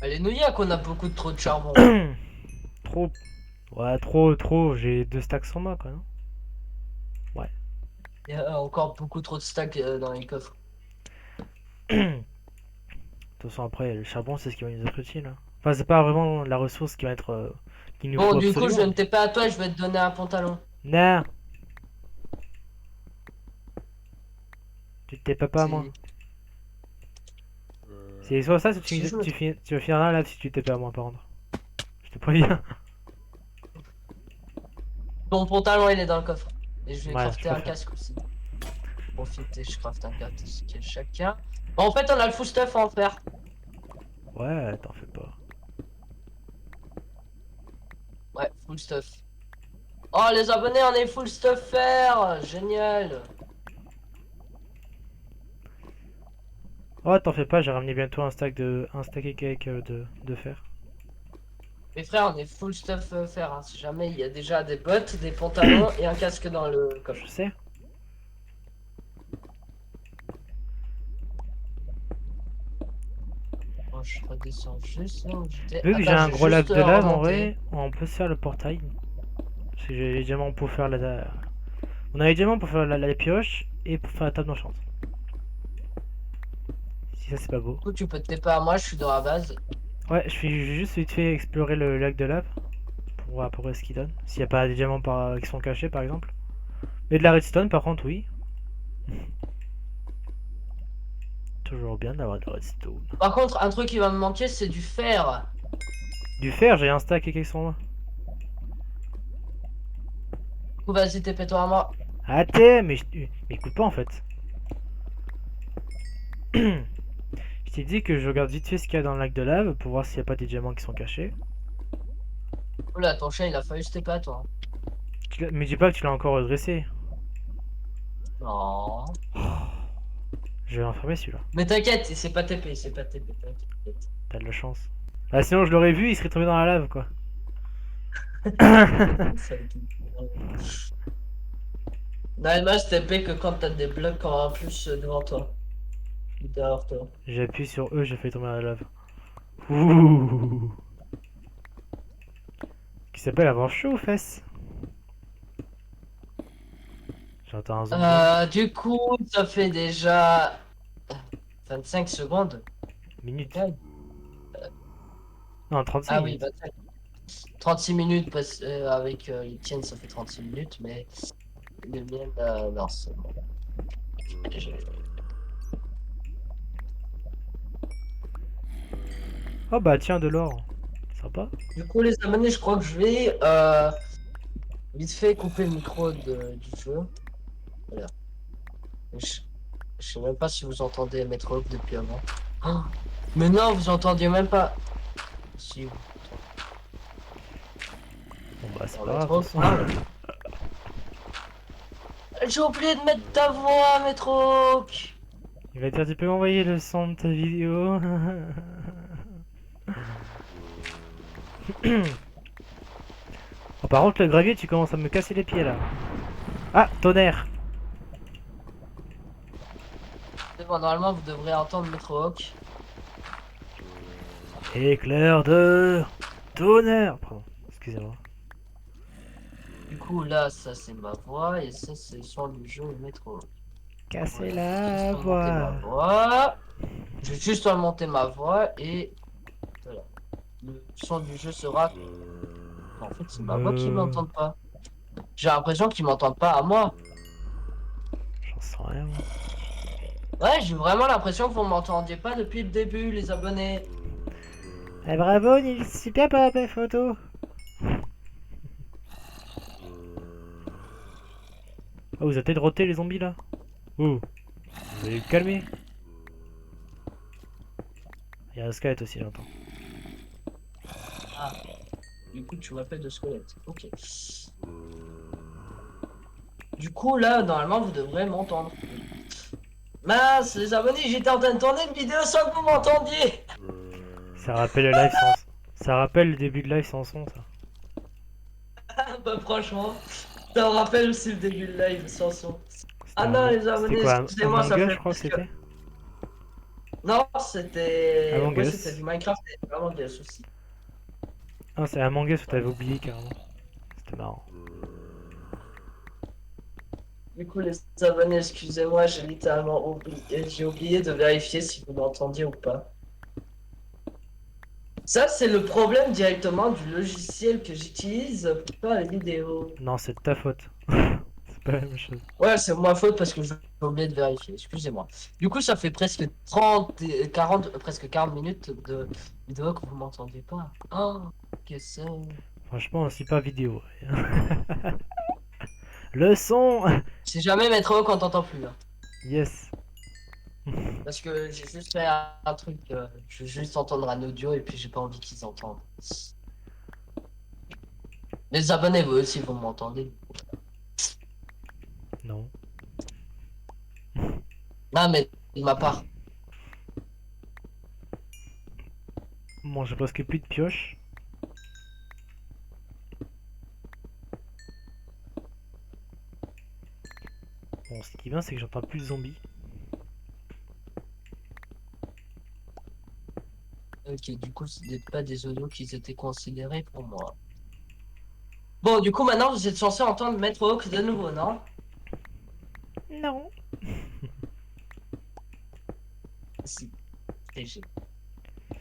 Allez, nous y a qu'on a beaucoup trop de charbon. Trop. Ouais, trop. J'ai 2 stacks sur moi, quoi, non? Il y a encore beaucoup trop de stacks dans les coffres. De toute façon, après, le charbon, c'est ce qui va nous être utile. Hein. Enfin, c'est pas vraiment la ressource qui va être. Qu'il nous Bon, faut du coup, je vais absolument. me taper à toi et je vais te donner un pantalon. Non, tu te tapes pas à moi. Si- C'est soit ça, soit si je me- tu vas finir là, là si tu te tapes à moi, par contre. Je te préviens. Ton pantalon, il est dans le coffre. Et je vais Ouais, crafter je un préfère. casque aussi. Profitez, je craft un casque chacun. Bon, en fait, on a le full stuff à en faire. Ouais, t'en fais pas. Ouais, full stuff. Oh, les abonnés, on est full stuff faire. Génial. Oh, t'en fais pas, j'ai ramené bientôt un stack et quelques de fer. Mes frères, on est full stuff faire. Hein. Si jamais il y a déjà des bottes, des pantalons et un casque dans le coffre. Je sais. Oh, je redescends juste là où j'étais. Vu que j'ai Attends, un je vais gros lac juste de lave, en remonter. vrai, on peut se faire le portail. Parce que j'ai les diamants pour faire la. On a les diamants pour faire la pioche et pour faire la table d'enchant. Si ça, c'est pas beau. Du coup, tu peux te taper à moi, je suis dans la base. Ouais, je suis juste vite fait explorer le lac de lave pour voir à peu près ce qu'il donne. S'il n'y a pas des diamants qui sont cachés par exemple. Mais de la redstone par contre, oui. toujours bien d'avoir de la redstone. Par contre, un truc qui va me manquer, c'est du fer. Du fer, j'ai un stack et qu'ils sont là. Du coup, vas-y, TP-toi à moi. Ah t'es, mais écoute pas en fait. Je t'ai dit que je regarde vite fait ce qu'il y a dans le lac de lave pour voir s'il n'y a pas des diamants qui sont cachés. Oula, ton chat, il a failli se TP à toi. Mais dis pas que tu l'as encore redressé. Non. Je vais l'enfermer celui-là. Mais t'inquiète, c'est pas TP, c'est pas TP, t'inquiète. T'as de la chance. Bah sinon je l'aurais vu, il serait tombé dans la lave quoi. Ça va être- Dommage, TP que quand t'as des blocs en plus devant toi. Ou derrière toi. J'ai appuyé sur E, j'ai fait tomber dans la lave. Ouh. Qui s'appelle avoir chaud aux fesses. J'entends un zombie. Du coup, ça fait déjà 25 secondes. Minute. Ouais. Non, 36 Ah oui, minutes. 25. 36 minutes parce, avec les tiennes, ça fait 36 minutes, mais les miennes, non, c'est bon. J'ai- Oh bah tiens, de l'or. Sympa. Du coup, les amis, je crois que je vais vite fait couper le micro du jeu. Voilà. Je, je sais même pas si vous entendez Maître Hawk depuis avant. Oh, mais non, vous entendiez même pas. Si vous Bon bah c'est entendez pas grave Maître de Hawk toute façon. parle. J'ai oublié de mettre ta voix, Maître Hawk. Il va dire tu peux m'envoyer le son de ta vidéo. Oh, par contre le gravier tu commences à me casser les pieds là. Ah tonnerre. C'est bon, normalement, vous devrez entendre Maître Hawk. Éclair de tonnerre. Pardon, excusez-moi. Du coup, là, ça c'est ma voix et ça c'est le son du jeu Maître Hawk. Casser Voilà. Juste la augmenter ma voix. voix. Je vais juste augmenter ma voix et voilà. Le son du jeu sera. En fait, c'est ma voix qui m'entend pas. J'ai l'impression qu'ils m'entendent pas à moi. J'en sais rien. Moi. Ouais, j'ai vraiment l'impression que vous m'entendiez pas depuis le début, les abonnés. Eh bravo, il est super pour la belle photo. Oh, vous avez peut-être roté les zombies là. Oh, vous allez vous calmer. Il y a un squelette aussi, j'entends. Ah, du coup, tu m'appelles de squelette. Ok. Du coup, là, normalement, vous devrez m'entendre. Mince, les abonnés, j'étais en train de tourner une vidéo sans que vous m'entendiez. Ça rappelle le live sans. Ça rappelle le début de live sans son, ça. Bah, franchement, ça me rappelle aussi le début de live sans son. C'était Ah non, les C'était abonnés, quoi, excusez-moi, Among ça Us, fait je crois que presque. c'était. Non, c'était. Among Ouais, c'était Us. du Minecraft, c'était vraiment des soucis. Ah, c'est Among Us où t'avais oublié carrément. C'était marrant. Du coup, les abonnés, excusez-moi, j'ai littéralement oublié. J'ai oublié de vérifier si vous m'entendiez ou pas. Ça, c'est le problème directement du logiciel que j'utilise pour faire les vidéos. Non, c'est de ta faute. C'est pas la même chose. Ouais, c'est ma faute parce que j'ai oublié de vérifier, excusez-moi. Du coup, ça fait presque 30, 40, presque 40 minutes de vidéo que vous m'entendez pas. Oh, que ça. Franchement, c'est pas vidéo. Le son. C'est jamais mettre haut quand t'entends plus. Hein. Yes. Parce que j'ai juste fait un truc, je veux juste entendre un audio et puis j'ai pas envie qu'ils entendent. Les abonnés, vous aussi, vous m'entendez. Non. Non, mais de ma part. Bon, j'ai presque plus de pioches. Bon, ce qui est bien, c'est que j'entends plus de zombies. Ok, du coup, ce n'est pas des audios qui étaient considérés pour moi. Bon, du coup, maintenant, vous êtes censé entendre Maître Hawk de nouveau, non? Non. Si. GG.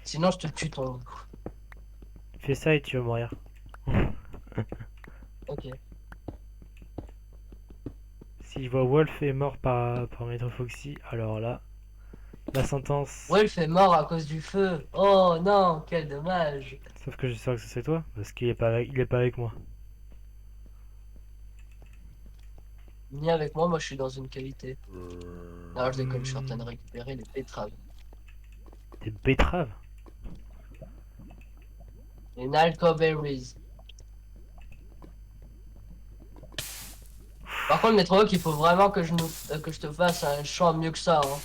Sinon, je te tue ton. Fais ça et tu vas mourir. Ok. Si je vois Wolf est mort par Maître Foxy, alors là, La sentence. Wolf est mort à cause du feu. Oh non, quel dommage. Sauf que je sais que c'est toi, parce qu'il est pas avec, il est pas avec moi. Ni avec moi, je suis dans une cavité. Non, je déconne, je suis en train de récupérer les betteraves. Des betteraves. Les Nalcoberries. Par contre, Métrovoc, il faut vraiment que que je te fasse un champ mieux que ça. Hein.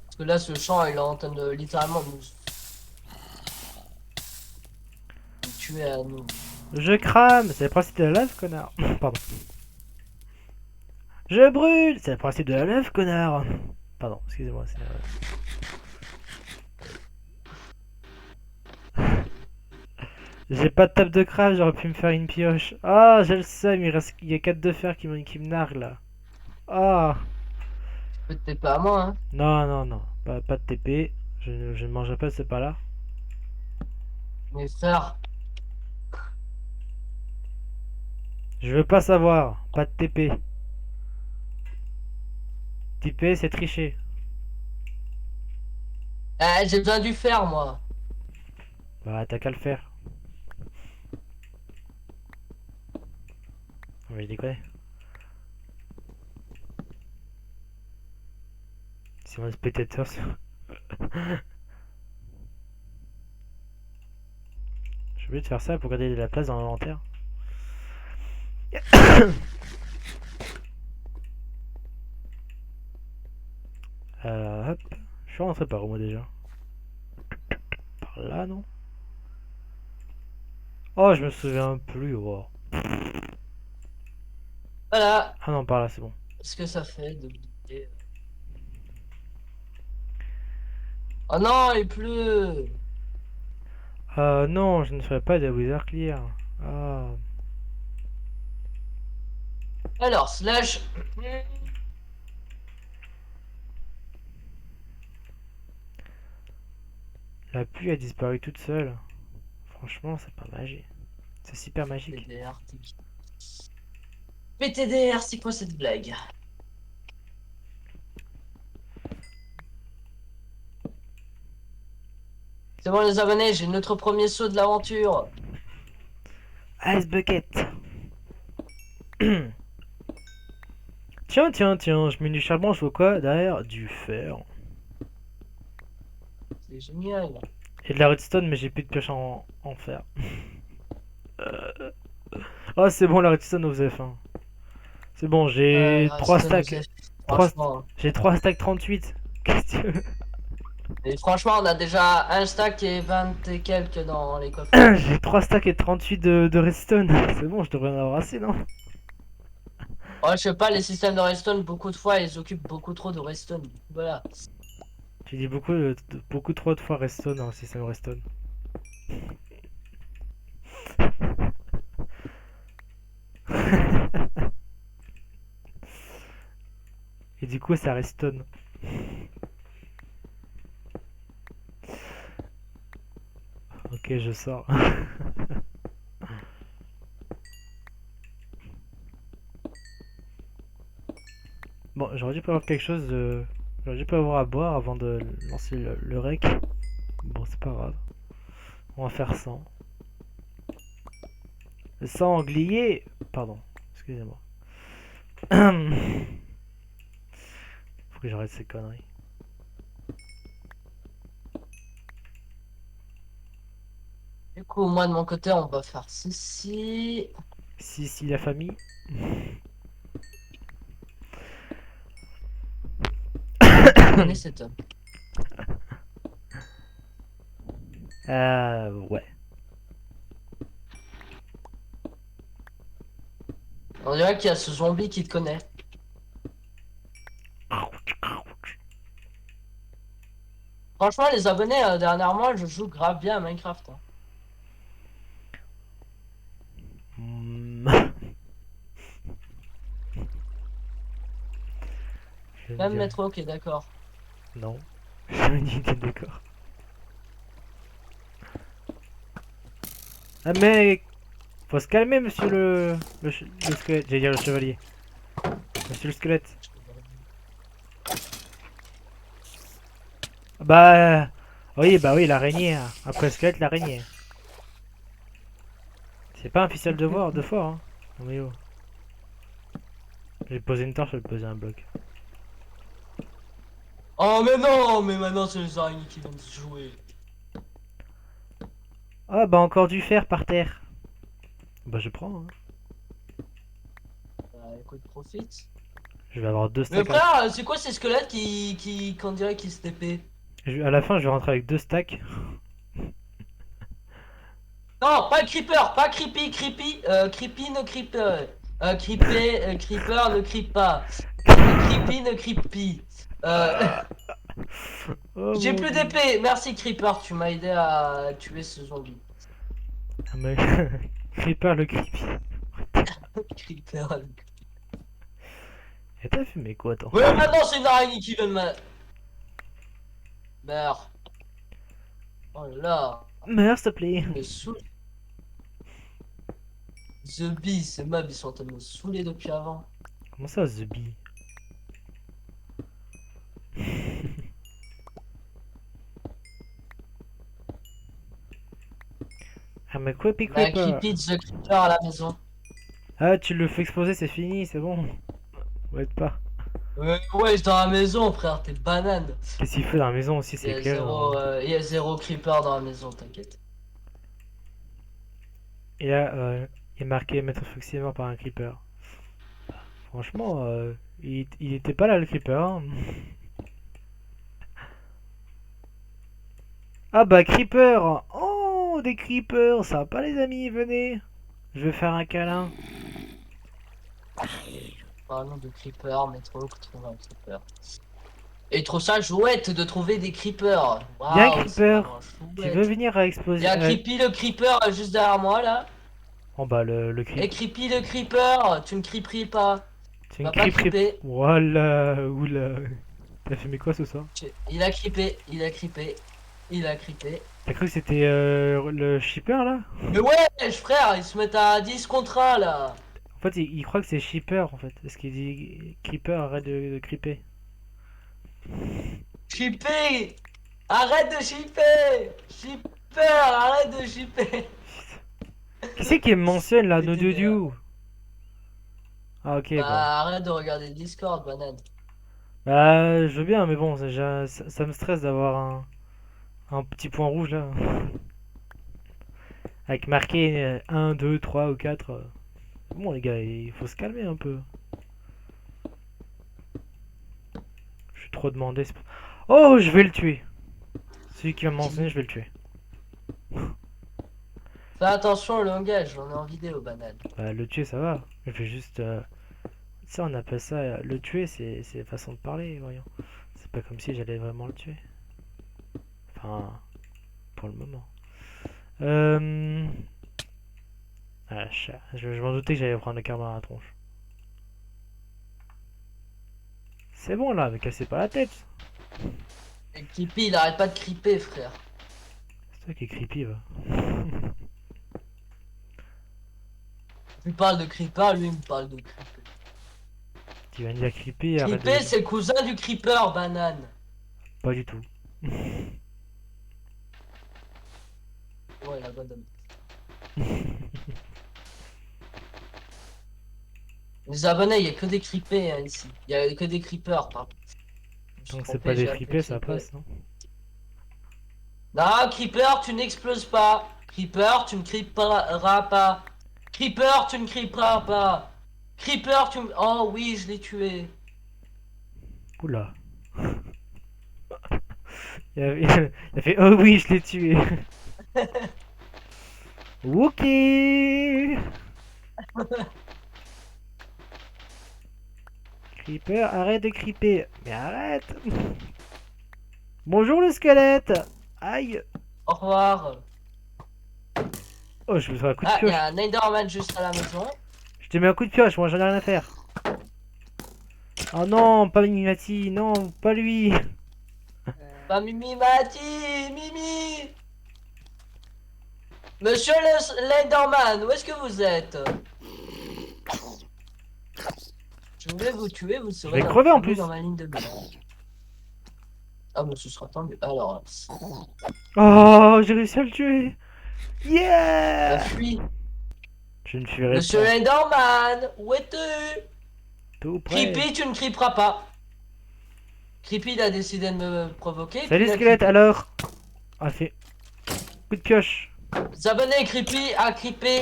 Parce que là, ce champ, il est en train de littéralement nous tuer à nous. Je crame, c'est le principe de la lave, connard. Pardon. Je brûle, c'est le principe de la lave, connard. Pardon, excusez-moi. J'ai pas de table de craft, j'aurais pu me faire une pioche. Ah, j'ai le seum, il y a 4 de fer qui me narguent là. Ah, Peut-être pas à moi, hein. non, non, non, pas de TP. Je ne mangerai pas ce pas-là. Mais frère, Je veux pas savoir, pas de TP. TP, c'est tricher. j'ai besoin du fer, moi. Bah, t'as qu'à le faire. On va déconner. Si on a spectateur sur... J'ai oublié de faire ça pour garder de la place dans l'inventaire. Hop. Je suis rentré par où moi déjà? Par là, non? Oh, je me souviens plus. Oh. Voilà. Ah non, par là, c'est bon. Ce que ça fait d'oublier. Oh non, il pleut. Non, je ne ferai pas de Wither Clear. Ah. Alors, slash. La pluie a disparu toute seule. Franchement, c'est pas magique. C'est super magique. PTDR, PTDR, c'est quoi cette blague? C'est bon les abonnés, j'ai notre premier saut de l'aventure. Ice Bucket. Tiens, tiens, tiens, je mets du charbon, je vois quoi derrière? Du fer. C'est génial. Et de la redstone, mais j'ai plus de pioche en fer. Oh, c'est bon, la redstone nous faisait faim. C'est bon, j'ai 3 stacks. Franchement. J'ai 3 stacks 38. Qu'est-ce que tu veux? Et franchement, on a déjà un stack et 20 et quelques dans les coffres. J'ai 3 stacks et 38 de redstone. C'est bon, je devrais en avoir assez, non? Ouais, je sais pas, les systèmes de redstone, beaucoup de fois, ils occupent beaucoup trop de redstone. Voilà. J'ai dit beaucoup trop de fois redstone dans le système redstone. Et du coup, ça redstone. Ok, je sors. Bon, j'aurais dû prévoir quelque chose de... J'aurais dû prévoir à boire avant de lancer le rec. Bon, c'est pas grave. On va faire 100. 100 anglier. Pardon, excusez-moi. Faut que j'arrête ces conneries. Du coup, moi de mon côté, on va faire ceci. Si, la famille. Prenez cet homme. Ouais. On dirait qu'il y a ce zombie qui te connaît. Franchement, les abonnés, dernièrement, je joue grave bien à Minecraft. Hein. Même Metro, ok, d'accord. Non. Je me dis que d'accord. Ah mec, faut se calmer monsieur le squelette. J'allais dire le chevalier. Monsieur le squelette. Bah... Oui, bah oui, l'araignée. Hein. Après le squelette, l'araignée. C'est pas un ficelle de fort, hein. Non mais oh. J'ai posé une torche, je vais poser un bloc. Oh mais non, mais maintenant c'est les araignées qui viennent se jouer. Ah bah encore du fer par terre. Bah je prends, hein. Bah écoute, profite. Je vais avoir deux Mais stacks. frère, c'est quoi ces squelettes qu'on dirait qui se TP? À la fin, je vais rentrer avec deux stacks. Non, pas creeper, pas creepy, creepy ne creep, creeper ne creep pas. Creepy ne creepy. Oh J'ai mon plus dieu. d'épée, merci creeper, tu m'as aidé à tuer ce zombie. Ah, mais... Creeper le creepy. Creeper. Et t'as fumé quoi, toi? Ouais, maintenant c'est une araignée qui vient de me... Meurs. Oh là là, Meurs, s'il te plaît. il me saoule. The Bee, ces mobs, ils sont en train de me saouler depuis avant. Comment ça, The Bee? I'm a creepy On a un creeper. creepy The Creeper à la maison. Ah, tu le fais exploser, c'est fini, c'est bon. Ouais, pas. Ouais, dans la maison, frère, t'es banane. Qu'est-ce qu'il fait dans la maison aussi, c'est clair. Hein. Il y a zéro creeper dans la maison, t'inquiète. Et là, il est marqué Maître Foxy est mort par un creeper. Franchement, il était pas là le creeper. Hein. Ah bah creeper! Oh, des creepers! Ça va pas les amis, venez! Je vais faire un câlin. Parlons de creeper, mais trop que trouver un creeper. Et trop ça chouette de trouver des creepers. Viens Waouh, c'est creeper! vraiment Tu veux chouette. venir à Il y exploser? a Creepy le creeper juste derrière moi là. Oh bah le Et creep. Creepy le creeper, tu ne creeperies pas. C'est Tu une vas pas creep. creeper. Voilà, oula. T'as fumé quoi ce soir? Il a creepé, il a creepé, il a creepé. T'as cru que c'était le shipper là? Mais ouais, frère, ils se mettent à 10 contre 1 là. En fait, il croit que c'est shipper en fait. Parce qu'il dit creeper, arrête de creeper. Shipper! Arrête de shipper! Shipper, arrête de shipper! Qui c'est qui me mentionne là, no C'était des- dudu? Ah ok, bah. Bah arrête de regarder le Discord, banane. Bah, je veux bien, mais bon, ça me stresse d'avoir un petit point rouge là. Avec marqué 1, 2, 3 ou 4. Bon, les gars, il faut se calmer un peu. Je suis trop demandé. Oh, je vais le tuer. Celui qui va me mentionner, je vais le tuer. Fais attention au langage, on est en vidéo, banane. Bah, le tuer, ça va. Je vais juste. Ça, on appelle ça. Le tuer, c'est façon de parler, voyons. C'est pas comme si j'allais vraiment le tuer. Enfin, pour le moment. Ah, je m'en doutais que j'allais prendre le karma à la tronche. C'est bon là, mais cassez pas la tête. Et Creepy, il arrête pas de creeper, frère. C'est toi qui est creepy, va. Tu parles de creeper, lui il me parle de creeper. Tu viens de dire creepy, arrête Creeper, de... c'est le cousin du creeper, banane. Pas du tout. Ouais, la bonne dame. Les abonnés, il y a que des creepers hein, ici. Il y a que des creepers, pardon. Je me suis Donc c'est trompé, pas des j'ai appelé fripés, ça creeper. passe, non? Non, Creeper, tu n'exploses pas. Creeper, tu ne creeperas pas. Creeper, tu ne creeperas pas. Creeper, tu me... Oh oui, je l'ai tué. Oula. Il a fait oh oui, je l'ai tué. Ok. Creeper, arrête de creeper. Mais arrête. Bonjour le squelette. Aïe. Au revoir. Oh, je me fais un coup de Ah, il y pioche. a un Enderman juste à la maison. Je te mets un coup de pioche, moi j'en ai rien à faire. Oh non, pas Mimimati, non, pas lui. Pas Mimi Mati, Mimi. Monsieur l'Enderman, où est-ce que vous êtes? Je voulais vous tuer, vous serez vais crever en dans plus. ma ligne de mire. Ah, mais ce sera tendu. Alors, Oh, j'ai réussi à le tuer. Yeah. fuis. Je ne fuirai Monsieur pas. Enderman, où es-tu? Tout près. Creepy, tu ne criperas pas. Creepy, il a décidé de me provoquer, puis Salut il a squelette, creepy. alors. Ah, fait. Coup de pioche. Abonnez, Creepy a creepé.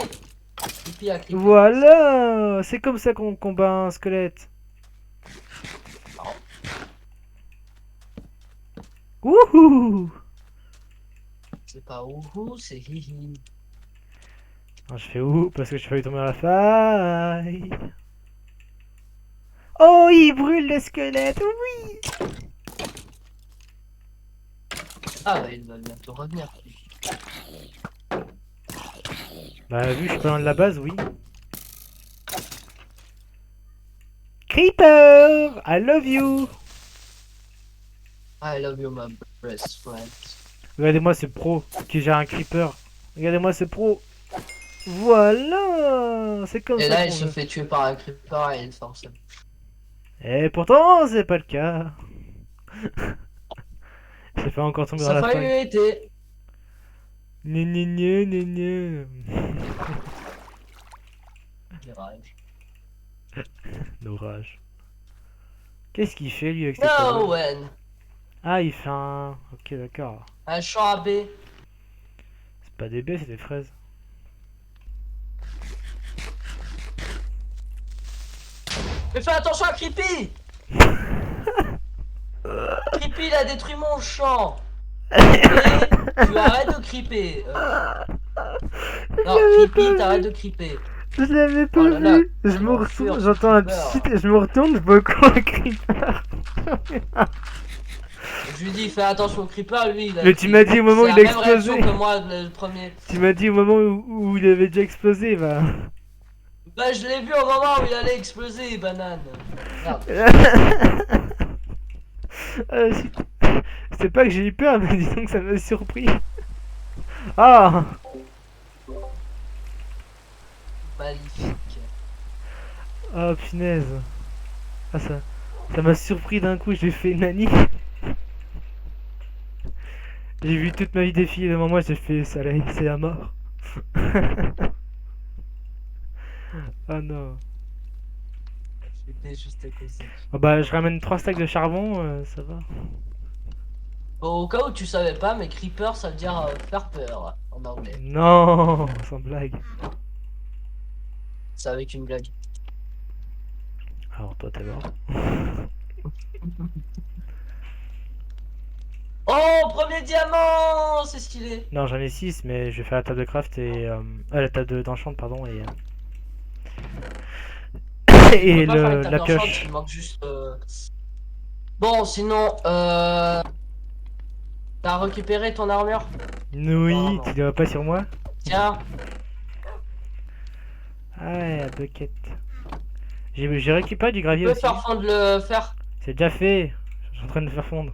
Creepy a creepé. Voilà. C'est comme ça qu'on combat un squelette. Wouhou. C'est pas ouhou, c'est hihi. Non, je fais ouh parce que je failli tomber à la faille. Oh, il brûle le squelette. Oui. Ah, bah, il va bientôt revenir. Bah, vu que je suis pas loin de la base, oui. Creeper, I love you. I love you, my best friend. Regardez-moi ce pro qui gère un creeper. Regardez-moi ce pro. Voilà, c'est comme Et ça là, il qu'on se veut. fait tuer par un creeper et il force. Et pourtant, c'est pas le cas. J'ai fait encore tomber dans Ça a la failli faille. été. Gna gna gna gna gna. Virage. L'orage. Qu'est-ce qu'il fait lui avec ses No, cowboys? Wen. Ah, il fait un. Ok, d'accord. Un champ à baie. C'est pas des baies, c'est des fraises. Mais fais attention à Creepy. Creepy, il a détruit mon champ. Creepy, tu arrêtes de creeper. Je Non, l'avais Creepy, pas t'arrêtes vu. de creeper. Je l'avais Oh pas là là, vu. Je quelle me enfure, retourne, ce j'entends un creeper. pchit et je me retourne, je vois quoi un creeper. Je lui dis, fais attention au creeper, lui, il a Mais tu m'as dit au moment où c'est il la a même réaction explosé. que moi, le premier. Tu m'as dit au moment où il avait déjà explosé, bah. Bah, je l'ai vu au moment où il allait exploser, banane. Merde. Euh, c'est pas que j'ai eu peur, mais disons que ça m'a surpris. Ah. Magnifique. Oh punaise. Ah ça m'a surpris d'un coup, j'ai fait nani. J'ai vu toute ma vie défiler devant moi, j'ai fait ça là, c'est la mort. Oh non. J'étais juste à cause. Oh bah je ramène 3 stacks de charbon, ça va. Bon, au cas où tu savais pas, mais creeper ça veut dire faire peur en anglais. Non, sans blague. C'est avec une blague. Alors toi t'es mort. Oh, premier diamant! C'est stylé! Non j'en ai 6 mais je vais faire la table de craft et... la table d'enchant pardon et... Tu peux et pas faire une table la d'enchant, pioche. il manque juste. Bon, sinon, t'as récupéré ton armure? Oui, Apparemment. tu diras pas sur moi. Tiens, Ah ouais, la bucket. J'ai récupéré du tu gravier peux aussi. faire fondre le fer. C'est déjà fait. Je suis en train de le faire fondre.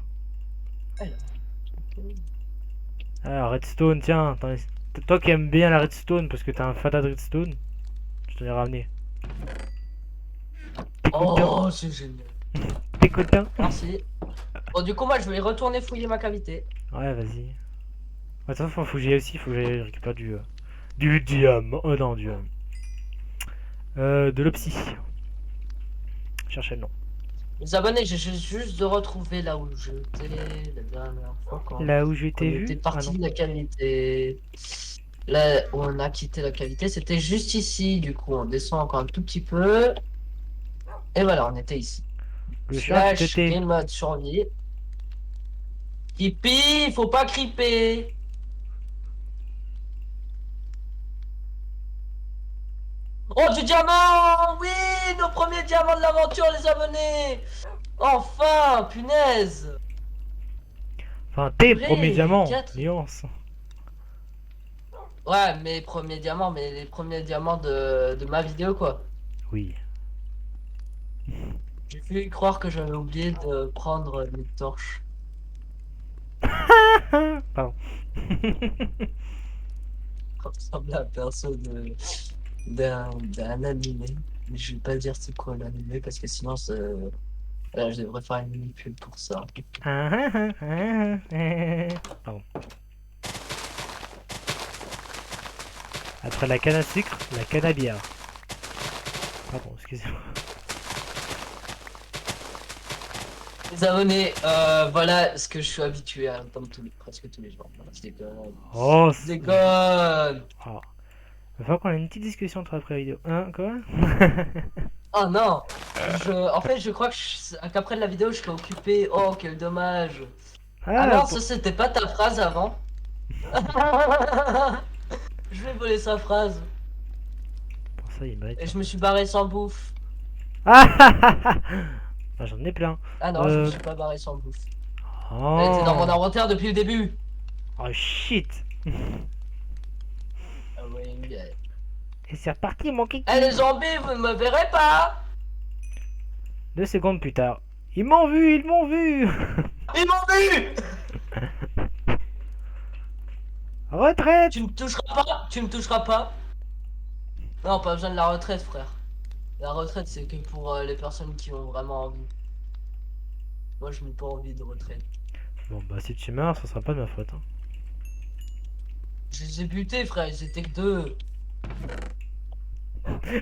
Ah, redstone, tiens. Toi qui aimes bien la redstone parce que t'as un fada de redstone, je t'en ai ramené. T'es content? Oh, c'est génial. T'es content? Merci. Bon, du coup, moi, je vais retourner fouiller ma cavité. Ouais, vas-y. Attends, faut que j'y aille aussi, faut que j'aille récupérer du diamant. Oh non, de l'opsie. Cherchez le nom. Les abonnés, j'ai juste de retrouver là où j'étais la dernière fois quand Là où je on t'ai était vu? Ah parti non. de la cavité. Là où on a quitté la cavité, c'était juste ici. Du coup, on descend encore un tout petit peu. Et voilà, on était ici. Le chat qui Slash t'était. game mode survie. Creepy, faut pas creeper. Oh, du diamant! Oui, nos premiers diamants de l'aventure, les abonnés! Enfin, punaise! Enfin, tes premiers Purée, diamants. 4. Nuance. Ouais, mes premiers diamants, mais les premiers diamants de ma vidéo, quoi. Oui. J'ai pu croire que j'avais oublié de prendre mes torches. Pardon. Ça ressemble à un perso d'un animé. Mais je vais pas dire c'est quoi l'animé parce que sinon Là, je devrais faire une pub pour ça. Pardon. Après la canne à sucre, la canne à bière. Pardon, excusez-moi. Les abonnés, voilà ce que je suis habitué à entendre presque tous les jours. Voilà, je déconne. Oh, Je déconne. oh. Il va falloir qu'on ait une petite discussion entre après la vidéo. Hein, quoi? Oh non. En fait, je crois que qu'après la vidéo, je serai occupé. Oh, quel dommage. Ah Ah, non, ça c'était pas ta phrase avant. Je vais voler sa phrase. pour ça, il mérite. Et je me suis barré sans bouffe. Ah, bah, j'en ai plein. Ah non, je me suis pas barré sans bouffe. Elle était dans mon Oh, inventaire depuis le début. oh shit. Ah oui, Et c'est reparti, mon kiki. Eh les zombies, vous ne me verrez pas. 2 secondes plus tard. Ils m'ont vu, ils m'ont vu. Ils m'ont vu. Retraite. Tu me toucheras pas. Tu me toucheras pas. Non, pas besoin de la retraite, frère. La retraite, c'est que pour les personnes qui ont vraiment envie. Moi, je n'ai pas envie de retraite. Bon, bah, si tu meurs, ce sera pas de ma faute. Hein. Je les ai butés, frère. Ils étaient que deux.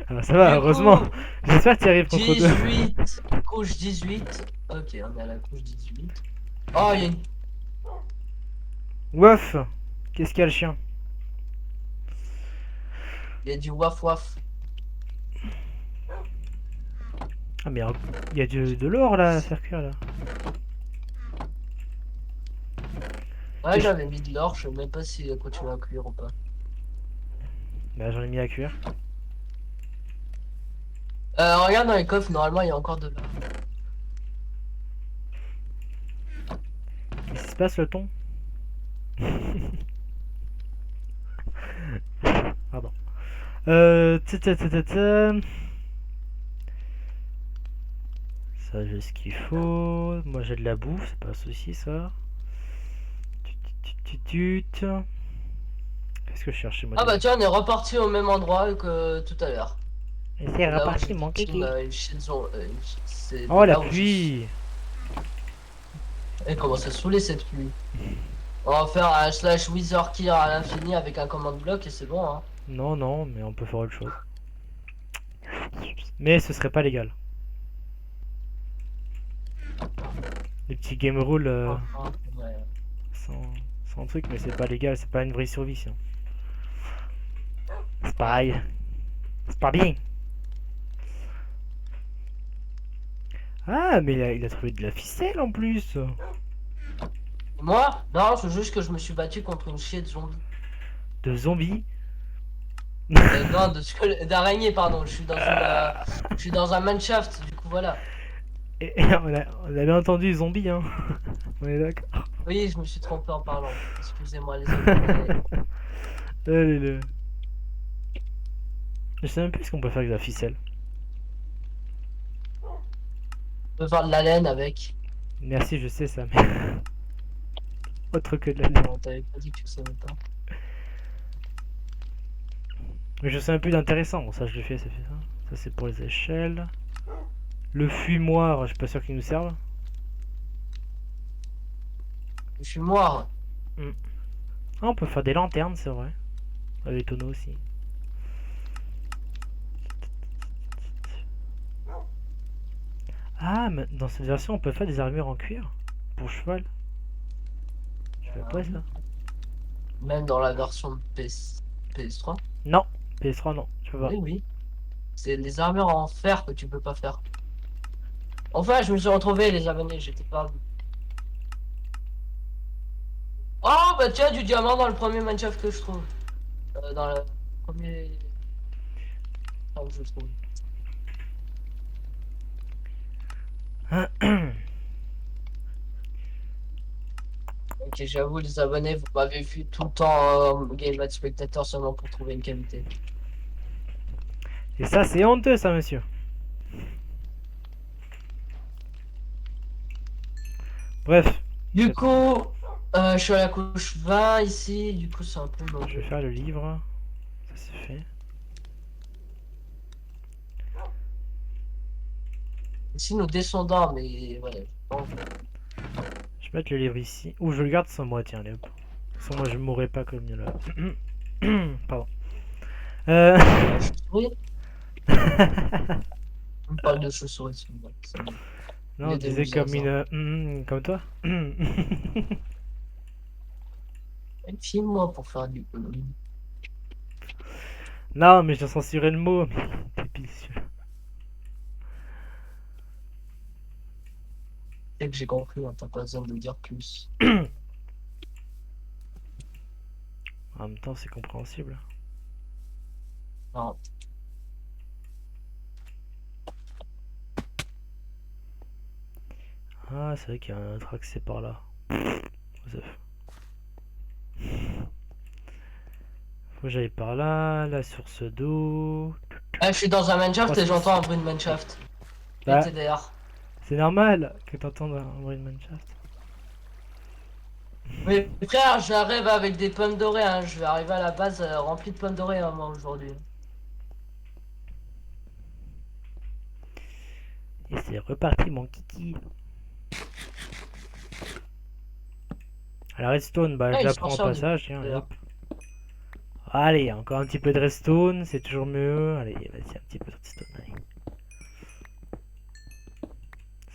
Ah, ça va, Du heureusement. coup, J'espère que tu arrives contre deux. 18. Couche 18. Ok, on est à la couche 18. Oh, il y a une... Wouf. Qu'est-ce qu'il y a le chien? il y a du waf waf. Ah, mais il y a de l'or là à faire cuire là. Ouais, j'avais mis de l'or. Je sais même pas s'il a continué à cuire ou pas. Bah, j'en ai mis à cuire. Regarde dans les coffres, normalement, il y a encore de l'or. Qu'est-ce qui se passe le ton? Pardon. Tsa, tsa, tsa, tsa. Ça, j'ai ce qu'il faut. Moi, j'ai de la bouffe, c'est pas un souci ça. Qu'est-ce que je cherchais moi Ah bah déjà? tiens, on est reparti au même endroit que tout à l'heure. Et c'est Là où reparti j'ai mon victime, kiki. c'est de Oh la là où pluie! elle commence à saouler cette pluie. On va faire un slash wither killer à l'infini avec un command block et c'est bon hein. Non, non, mais on peut faire autre chose. Mais ce serait pas légal. Les petits game rules Ouais. sans truc, mais c'est pas légal, c'est pas une vraie survie sinon. C'est pareil. C'est pas bien. Ah, mais il a trouvé de la ficelle en plus. Moi? Non, c'est juste que je me suis battu contre une chier de zombies. De zombies. Non, d'araignées, pardon. Je suis dans un mineshaft, du coup voilà. Et on a bien entendu zombie, hein. On est d'accord. Oui, je me suis trompé en parlant. Excusez-moi les abonnés. Allez, je sais même plus ce qu'on peut faire avec la ficelle. On peut faire de la laine avec. Merci, je sais ça, mais. Autre que de la laine. Non, t'avais pas dit que tu savais pas. Mais je sais un peu d'intéressant. Bon, ça, je l'ai fait, ça fait ça. Ça, c'est pour les échelles. Le fumoir, je suis pas sûr qu'il nous serve. Je suis mort. Ah, on peut faire des lanternes, c'est vrai. Les tonneaux aussi. Ah, mais dans cette version, on peut faire des armures en cuir pour cheval. Je fais pas ça. Même dans la version de PS3. Non, PS3, non, je peux pas. Oui, oui. C'est les armures en fer que tu peux pas faire. Enfin, je me suis retrouvé, les abonnés, j'étais pas. Oh, bah tiens, du diamant dans le premier Minecraft que je trouve. Dans le premier. Enfin, que je trouve. Ok, j'avoue, les abonnés, vous m'avez vu tout le temps Game Mode Spectateur seulement pour trouver une qualité. Et ça, c'est honteux, ça, monsieur. Bref, Du coup, je suis à la couche 20 ici, du coup, c'est un peu je mauvais. vais faire le livre. Ça, c'est fait. Ici, nous descendons, mais ouais. Bon. Je vais mettre le livre ici. Ou je le garde sans moi, tiens, allez hop. Sans moi, je mourrai pas comme il y a là. Pardon. Euh... La chauve-souris? On parle de chauve-souris, c'est bon. Il non, y on a des disait comme musées. une... comme toi. Filme-moi pour faire du. non, mais j'ai censuré le mot. Débile, celui-là. Dès que j'ai compris, hein, t'as pas besoin de me dire plus. En même temps, c'est compréhensible. Non. Ah, c'est vrai qu'il y a un autre accès par là. Joseph. Faut que j'aille par là, la source d'eau. Ah, je suis dans un mineshaft et 3-6. j'entends un bruit de mineshaft. Bah, PTDR. c'est normal que t'entendes un bruit de mineshaft. Mais frère, j'arrive avec des pommes dorées, hein. Je vais arriver à la base remplie de pommes dorées, hein, moi, aujourd'hui. Et c'est reparti, mon kiki. À la redstone, bah Ah, je il la se prends au sort du passage, tiens, et d'ailleurs. hop. Allez, encore un petit peu de redstone, c'est toujours mieux. Allez, vas-y, un petit peu de redstone, allez.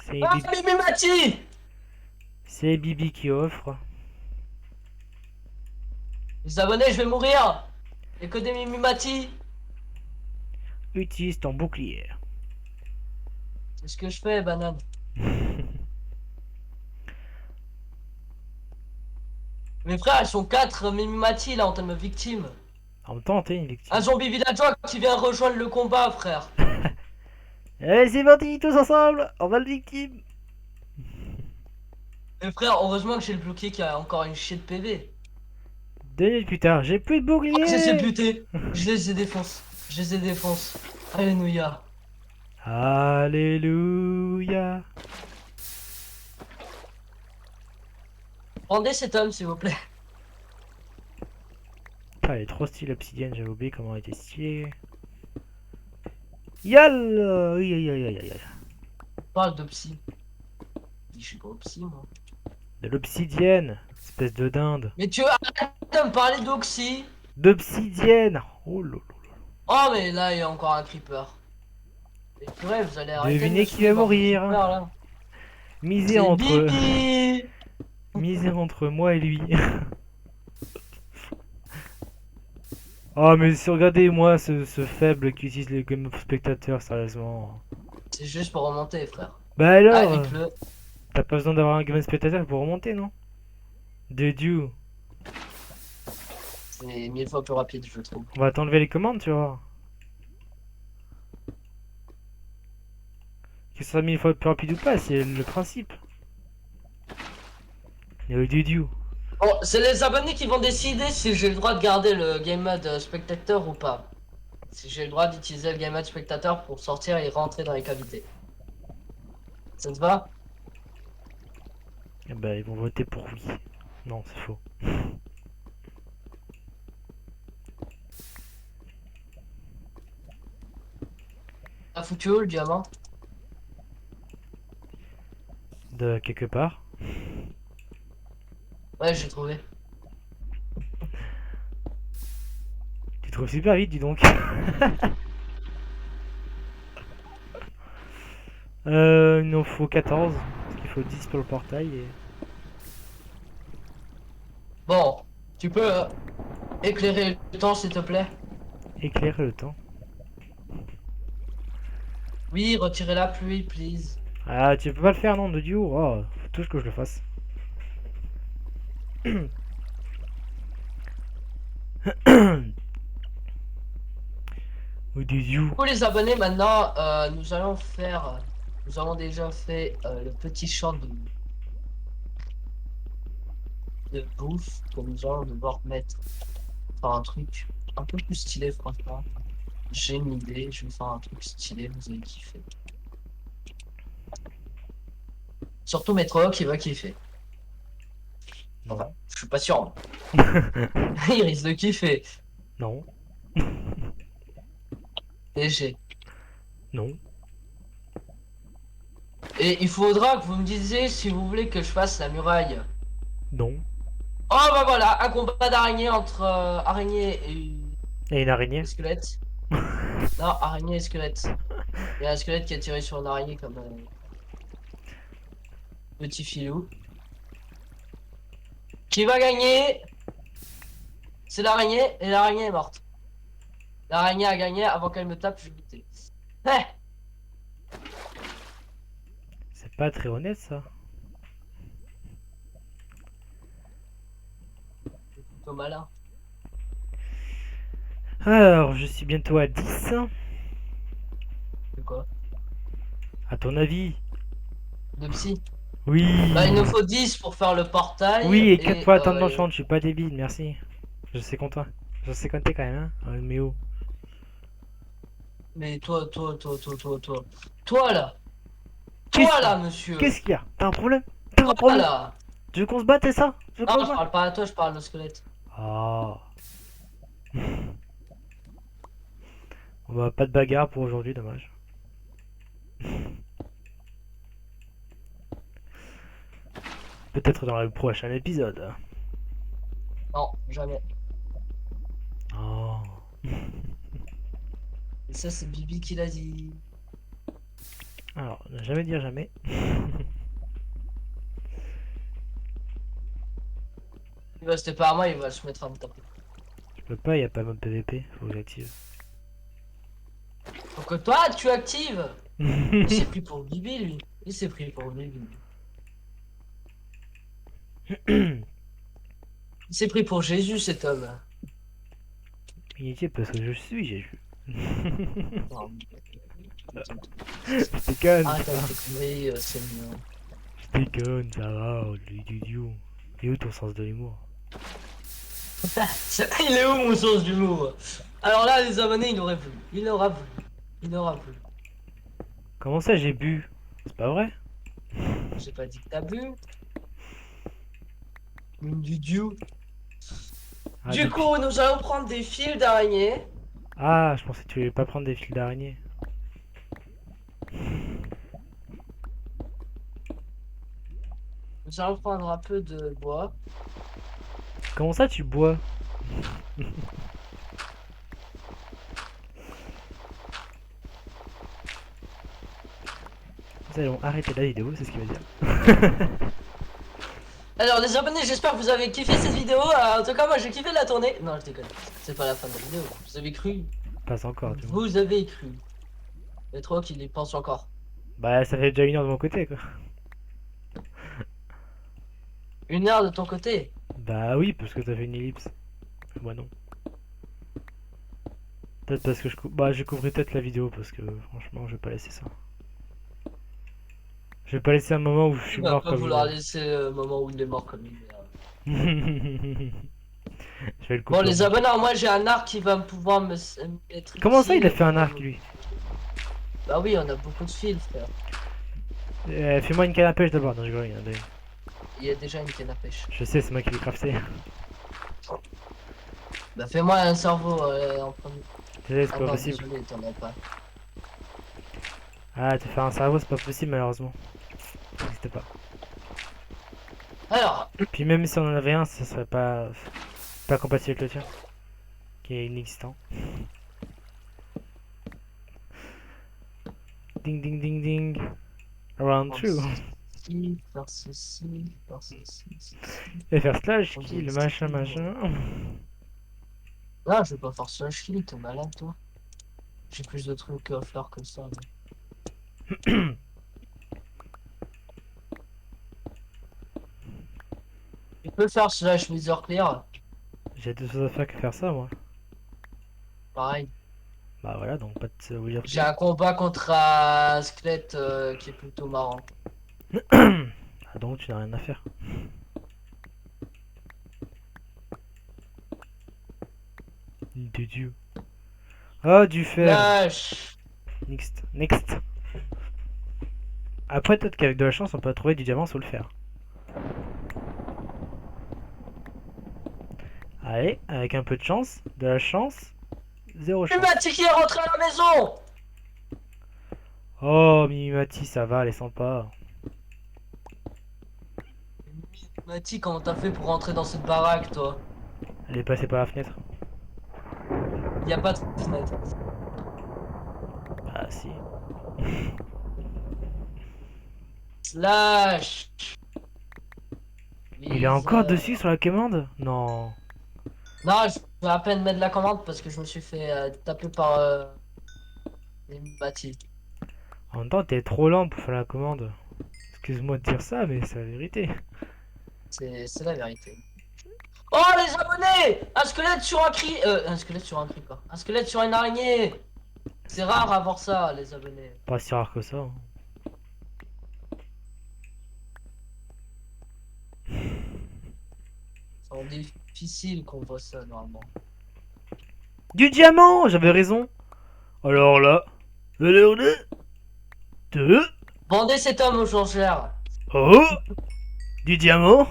C'est Ah, Bibi, Mimimati! c'est Bibi qui offre. Les abonnés, je vais mourir! Y'a que des Mimimati! Utilise ton bouclier. C'est ce que je fais, banane. Mes frères, ils sont 4 Mimimati là en train de me victime. En même temps, t'es une Un victime. zombie villageois qui vient rejoindre le combat, frère. Allez, c'est parti, tous ensemble, on va le victime. Mes frères, heureusement que j'ai le bloqué qui a encore une chier de PV. 2 minutes plus tard, j'ai plus de Oh, je les ai bouclier. butés. Je les ai défonce. Je les ai défonce. Alléluia. Alléluia. Rendez cet homme, s'il vous plaît. Ah, elle est trop stylée l'obsidienne, j'avais oublié comment elle était stylée. Yalla. Aïe, aïe, aïe, aïe, aïe. Parle de psy. Je suis pas psy, moi. De l'obsidienne, espèce de dinde. Mais tu arrêtes de me parler d'oxy. D'obsidienne. Oh lolo. Oh, mais là, il y a encore un creeper. Et purée, vous allez arrêter de me Devinez qui va suivre, vos mourir. creepers, là. Misé C'est entre... Bibi. Misé entre moi et lui. Oh mais si regardez-moi ce faible qui utilise les game of spectateurs, sérieusement. C'est juste pour remonter, frère. Bah alors, Ah, nique-le. t'as pas besoin d'avoir un game of spectateur pour remonter, non? De Dieu. C'est 1000 fois plus rapide, je trouve. On va t'enlever les commandes, tu vois. Que ce soit 1000 fois plus rapide ou pas, c'est le principe. Et du Dieu. Bon, c'est les abonnés qui vont décider si j'ai le droit de garder le game mode spectateur ou pas. Si j'ai le droit d'utiliser le game mode spectateur pour sortir et rentrer dans les cavités. Ça te va? Eh bah ils vont voter pour oui. Non, c'est faux. T'as foutu où le diamant? De quelque part. Ouais, j'ai trouvé. Tu trouves super vite, dis donc. Il nous faut 14. Parce qu'il faut 10 pour le portail et... Bon, tu peux éclairer le temps s'il te plaît? éclairer le temps. Oui, retirer la pluie, please. Ah, tu peux pas le faire, non, de Dieu. Oh, faut tout que je le fasse. Ou du Dieu. Pour les abonnés, maintenant, nous allons faire... Nous avons déjà fait le petit champ de bouffe que nous allons devoir mettre. Faire un truc un peu plus stylé, franchement. J'ai une idée, je vais faire un truc stylé, vous allez kiffer. Surtout Metro qui va kiffer. Enfin, Non. je suis pas sûr. Il risque de kiffer. Non. DG. Non. Et il faudra que vous me disiez si vous voulez que je fasse la muraille. Non. Oh bah voilà, un combat d'araignée entre araignée Et une et araignée. squelette. Non, araignée et squelette. Il y a un squelette qui a tiré sur une araignée comme un petit filou. Qui va gagner? C'est l'araignée et l'araignée est morte. L'araignée a gagné avant qu'elle me tape, je vais buter. Eh, C'est pas très honnête ça. c'est plutôt malin. Alors, je suis bientôt à 10. C'est quoi? À ton avis? De psy. Oui. Bah il nous faut 10 pour faire le portail Oui, et 4 et fois attendre d'enchant, je suis pas débile, merci. Je sais compter. Je sais compter quand même, hein. Mais oh. mais toi là, Qu'est-ce toi qu'il y là, a? monsieur, Qu'est-ce qu'il y a? T'as un problème? T'as un toi problème? là. Tu veux qu'on se batte, c'est ça? Tu veux Non, qu'on se je batte? parle pas à toi, je parle au squelette. Ah. On va pas de bagarre pour aujourd'hui, dommage. Peut-être dans le prochain épisode. Non, jamais. Oh. Et ça, c'est Bibi qui l'a dit. Alors, ne jamais dire jamais. Il va se taper à moi, il va se mettre à me taper. Je peux pas, y a pas mode PVP, faut que j'active. Faut que toi, tu actives. Il s'est pris pour Bibi, lui. Il s'est pris pour Bibi. Il s'est pris pour Jésus, cet homme. Inutile parce que je suis Jésus. Non, Je déconne, arrête ça. avec tes conneries, Seigneur. Je déconne, ça va, oh, l'idiot. Et où ton sens de l'humour? Il est où mon sens d'humour? Alors là, les abonnés, il aurait voulu. Il aura voulu. Il aura voulu. Comment ça j'ai bu? C'est pas vrai? J'ai pas dit que t'as bu. Du dieu. Ah, Du des coup, nous allons prendre des fils d'araignée. Ah, je pensais que tu voulais pas prendre des fils d'araignée. Nous allons prendre un peu de bois. Comment ça tu bois? Nous allons arrêter la vidéo, c'est ce qu'il va dire. Alors les abonnés, j'espère que vous avez kiffé cette vidéo. En tout cas, moi j'ai kiffé la tournée. Non, je déconne. C'est pas la fin de la vidéo. Vous avez cru. Pas encore, du moins. Vous avez cru. Il y a trop qui y pensent encore. Bah, ça fait déjà 1 heure de mon côté, quoi. 1 heure de ton côté. Bah oui, parce que t'as fait une ellipse. Moi non. Peut-être parce que bah, je couvrirai peut-être la vidéo parce que franchement, je vais pas laisser ça. Je vais pas laisser un moment où je suis Il va mort pas comme vouloir laisser le moment où il est mort comme lui. Je vais le couper. Bon, les abonnés, moi j'ai un arc qui va pouvoir me mettre. Comment ça, ici, il a fait un pour arc me- lui? Bah oui, on a beaucoup de fils, frère. Fais-moi une canne à pêche d'abord. Non, je rigole, rien. Il y a déjà une canne à pêche. Je sais, c'est moi qui l'ai crafté. Bah fais-moi un cerveau en premier. Désolé, c'est Ah pas non, possible. désolé, t'en as pas. Ah, te faire un cerveau, c'est pas possible malheureusement. Ça n'existe pas. Alors, Puis même si on en avait un, ça serait pas compatible avec le tien, qui est inexistant. Ding ding ding ding. Round 2. faire ceci, faire ceci. Et faire slash On kill, dit machin que- machin. Ah, je vais pas faire ça, je kill, t'es malade toi. J'ai plus de trucs à faire que ça. Mais... Tu peux faire slash Wither Clear, J'ai deux choses à faire que faire ça moi. pareil. Bah voilà, donc pas de Wither J'ai un combat contre un squelette qui est plutôt marrant. Ah donc tu n'as rien à faire. De Dieu. Oh du fer. Lâche. Next. Next. Après peut-être qu'avec de la chance on peut trouver du diamant sur le fer. Allez, avec un peu de chance, de la chance, zéro chance. Lumatique est rentré à la maison. Oh, Mimimati, ça va, elle est sympa. Mati, comment t'as fait pour rentrer dans cette baraque, toi? Elle est passée par la fenêtre. Y a pas de fenêtre. Ah, si. Slash. Il est encore Wither. dessus sur la commande? Non. Non, je vais à peine mettre la commande parce que je me suis fait taper par les Mati. En même temps, t'es trop lent pour faire la commande. Excuse-moi de dire ça, mais c'est la vérité. C'est la vérité. Oh, les abonnés! Un squelette sur un cri. Un squelette sur un creeper. Un squelette sur une araignée! C'est rare à voir ça, les abonnés. Pas si rare que ça, hein. C'est difficile qu'on voit ça normalement. Du diamant! J'avais raison. Alors là, valeur de 2. Vendez cet homme aux changeurs. Oh! Du diamant?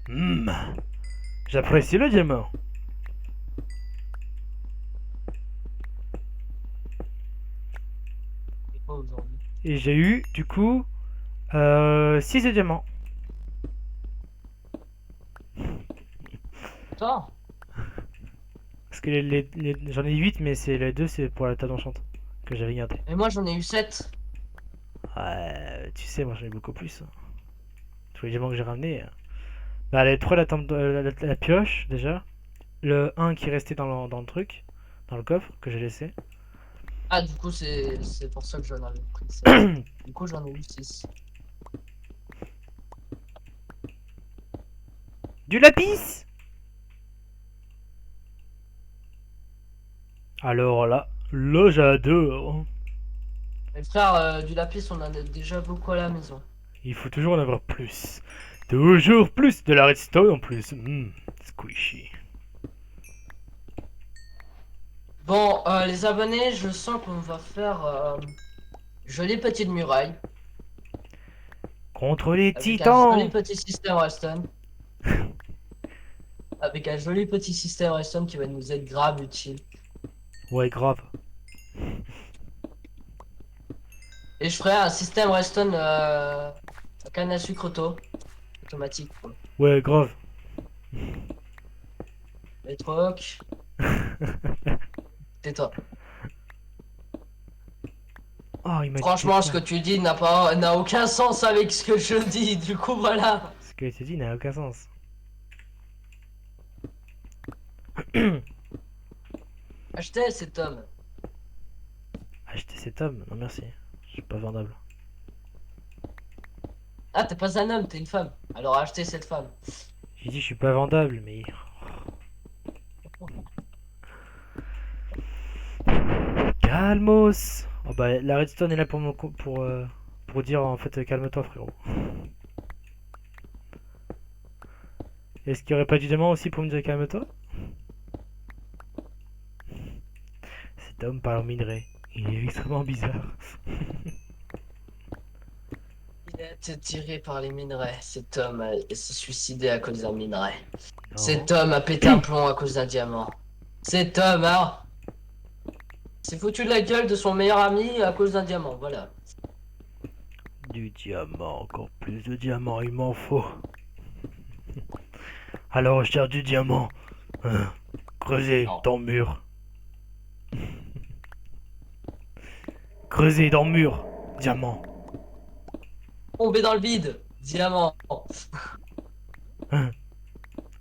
Hmm. J'apprécie le diamant. C'est pas aujourd'hui. Et j'ai eu, du coup, 6 de diamants. Toi? Parce que j'en ai 8, mais c'est les deux, c'est pour la table enchantée que j'avais gardé. Et moi j'en ai eu 7. Ouais, tu sais, moi j'en ai beaucoup plus. Tous les diamants que j'ai ramenés. Bah, les 3, la pioche, déjà. Le un qui restait dans le truc, dans le coffre que j'ai laissé. Ah, du coup, c'est pour ça que j'en avais pris 7. Du coup, j'en ai eu 6. Du lapis! Alors là j'adore. Mais frère, du lapis, on en a déjà beaucoup à la maison. Il faut toujours en avoir plus. Toujours plus de la redstone en plus. Squishy. Bon, les abonnés, je sens qu'on va faire jolie petite muraille Contre les avec un joli titans! petit système redstone. Avec un joli petit système redstone qui va nous être grave utile. Ouais, grave. Et je ferai un système redstone à canne à sucre automatique, quoi. Ouais, grave. Les trocs, tais-toi. Oh, il m'a dit Franchement, ce que tais-toi. tu dis n'a aucun sens avec ce que je dis. Du coup, voilà. Ce que tu dit n'a aucun sens. Achetez cet homme. Acheter cet homme? Non merci. Je suis pas vendable. Ah, t'es pas un homme, t'es une femme. Alors achetez cette femme. J'ai dit je suis pas vendable, mais... Calmos! Oh bah la redstone est là pour dire en fait calme-toi frérot. Est-ce qu'il y aurait pas du diamant aussi pour me dire calme-toi? Cet homme parle en minerai. Il est extrêmement bizarre. Il a été tiré par les minerais. Cet homme s'est suicidé à cause d'un minerai. Non. Cet homme a pété un plomb à cause d'un diamant. Cet homme s'est foutu de la gueule de son meilleur ami à cause d'un diamant. Voilà. Du diamant, encore plus de diamants, il m'en faut. Alors je cherche du diamant. Creusez Non. dans le mur. Creusez dans le mur. Diamant. Tombé dans le vide. Diamant.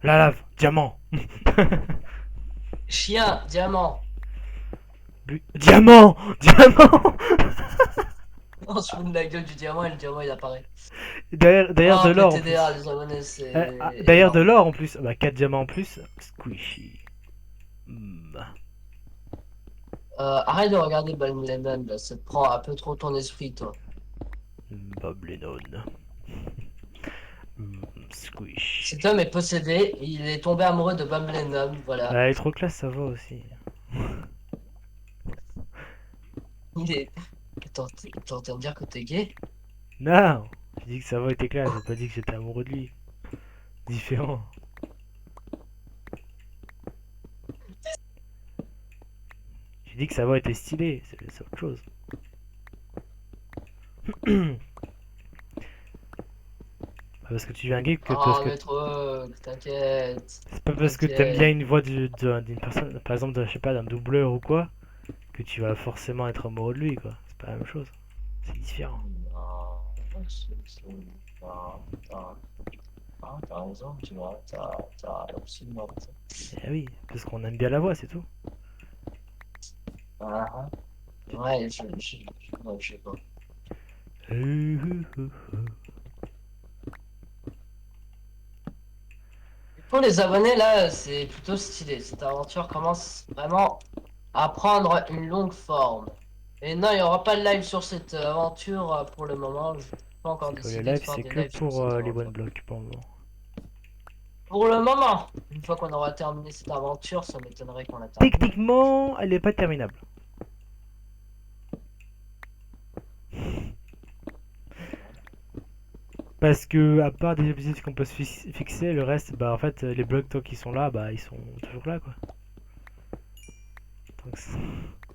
La lave. Diamant. Chien. Diamant. Diamant. Diamant. On se fout de la gueule du diamant et le diamant il apparaît. Derrière Oh, de l'or en plus. PTDR, les abonnés, c'est Derrière de énorme. l'or en plus. Bah 4 diamants en plus. Squishy. Arrête de regarder Bob Lennon, là, ça te prend un peu trop ton esprit, toi. Bob Lennon. Squish. Cet homme est possédé, il est tombé amoureux de Bob Lennon, voilà. Elle est trop classe, ça va aussi. Il est... Attends, t'es en train de dire que t'es gay? Non, j'ai dit que ça va était classe, j'ai pas dit que j'étais amoureux de lui. Différent. J'ai dit que ça va était stylé, c'est autre chose. Parce que tu viens geek que parce Oh, que maître, t'inquiète. c'est pas parce que t'aimes bien T'inquiète. une voix d'une personne, par exemple, je sais pas, d'un doubleur ou quoi, que tu vas forcément être amoureux de lui, quoi. C'est pas la même chose. C'est différent. Non, non, t'as raison, tu vois, t'as absolument raison. Eh oui, parce qu'on aime bien la voix, c'est tout. Ah, ah. Ouais, ouais, je sais pas. Pour les abonnés, là, c'est plutôt stylé. Cette aventure commence vraiment à prendre une longue forme. Et non, il n'y aura pas de live sur cette aventure pour le moment. Je n'ai pas encore Parce que le décidé de live, faire c'est des que lives sur pour cette les one aventure. blocks pour le moment. Pour le moment, une fois qu'on aura terminé cette aventure, ça m'étonnerait qu'on la termine. Techniquement, elle est pas terminable. Parce que, à part des objectifs qu'on peut se fixer, le reste, bah en fait, les blocs tant qu'ils sont là, bah ils sont toujours là, quoi. Donc,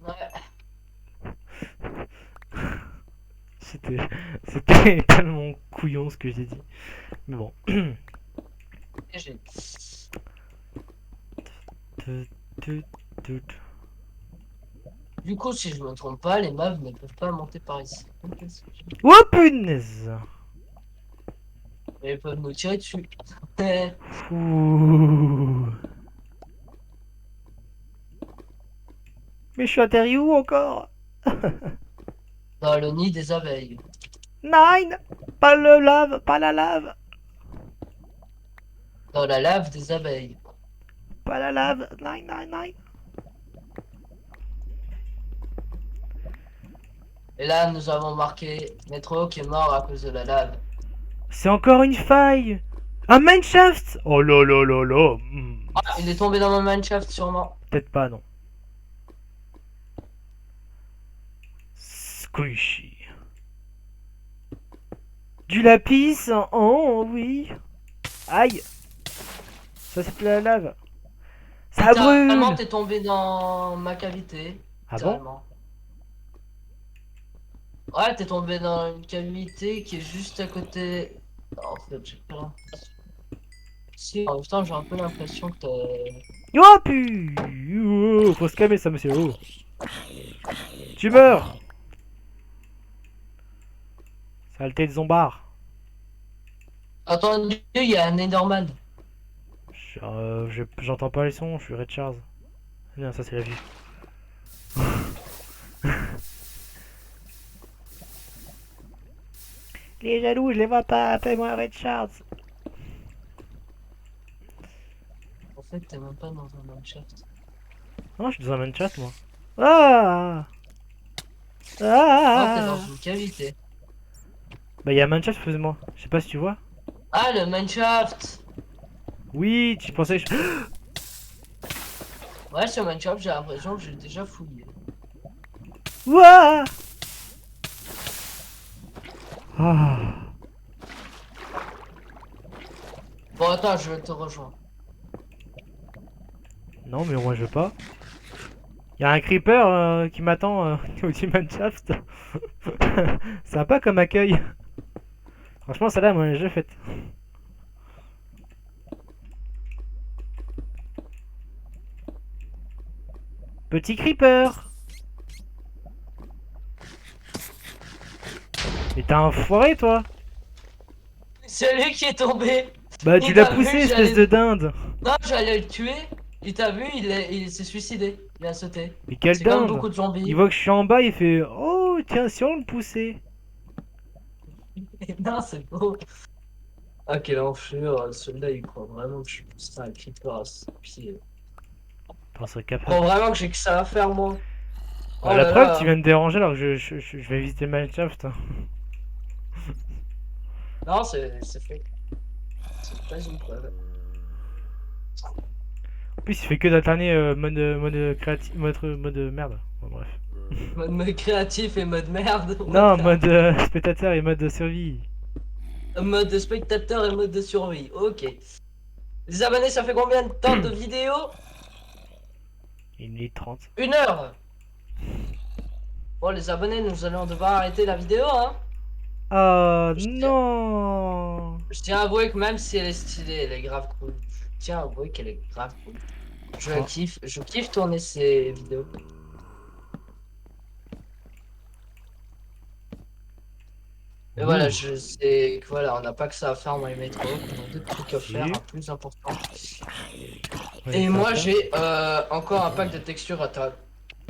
Ouais, c'était c'était tellement couillon ce que j'ai dit. Mais bon. et j'ai. Tut, tut, tut. Du coup, si je me trompe pas, les mobs ne peuvent pas monter par ici. Oh punaise! Mais ils peuvent nous tirer dessus. Ouh. Mais je suis atterri où encore? Dans le nid des abeilles. Nine! Pas le lave, pas la lave, Dans la lave des abeilles. pas la lave, nine, nine, nine. Et là, nous avons marqué Métro qui est mort à cause de la lave. C'est encore une faille! Un mineshaft! Oh là là là là! Ah, il est tombé dans mon mineshaft sûrement. Peut-être pas, non. Squishy. Du lapis? Oh oui! Aïe! Ça c'est de la lave. Ça Littéralement, brûle! t'es tombé dans ma cavité. Ah bon? Littéralement. Ouais, t'es tombé dans une cavité qui est juste à côté. En fait, j'ai pas. Si, en même temps, j'ai un peu l'impression que t'es. Oh pu! Oh, faut se calmer ça, monsieur. Oh. Tu meurs! Saleté de zombard. Attendu, il y a un Enderman. J'entends pas les sons, je suis Red Charles. Non, ça c'est la vie. Les jaloux, je les vois pas, appelle-moi Red Charles. En fait, t'es même pas dans un mineshaft. Non, je suis dans un Minecraft moi. Ah! Non, t'es dans Ah! une cavité. Bah, il y a un Minecraft, excuse-moi. Je sais pas si tu vois. Ah, le mineshaft! Oui, tu pensais que je. Ouais, ce mineshaft, j'ai l'impression que j'ai déjà fouillé. Ouah! Ah! Bon, attends, je te rejoins. Non, mais moi je veux pas. Il y a un creeper qui m'attend au du Minecraft. Sympa comme accueil. Franchement, celle-là, moi, je l'ai faite. Petit creeper. Mais t'as un foiré, toi. C'est lui qui est tombé! Bah, tu Il l'as t'a vu, poussé, espèce j'allais. de dinde. Non, j'allais le tuer. Il t'a vu, il s'est suicidé. Il a sauté. Mais quelle C'est comme dinde. beaucoup de Il zombies. voit que je suis en bas, il fait oh, tiens, si on le poussait. Non, c'est beau. Ah, quel enfer. Celui-là, il croit vraiment que je suis poussé un creeper à ses pieds. T'en serais Il croit capable. vraiment que j'ai que ça à faire, moi. Bah, Oh la là preuve, tu là. viens de déranger alors que je vais visiter Minecraft. Non, c'est fake. C'est pas une preuve. En plus, il fait que d'alterner mode créatif, mode merde. Bon, bref. Mode créatif et mode merde. What Non, the- mode spectateur et mode survie. Mode de spectateur et mode de survie. Ok. Les abonnés, ça fait combien de temps de vidéo? 1 minute 30. 1 heure. Bon, les abonnés, nous allons devoir arrêter la vidéo, hein. Oh Je tiens, non. je tiens à avouer que même si elle est stylée, elle est grave cool. Je tiens à avouer qu'elle est grave cool. Oh, Je kiffe tourner ces vidéos. Et voilà, ouh. je sais que voilà, on n'a pas que ça à faire dans les métros, qu'on a d'autres trucs à faire, Si. plus importants. Ouais, Et ça va moi, faire. j'ai encore un pack de textures à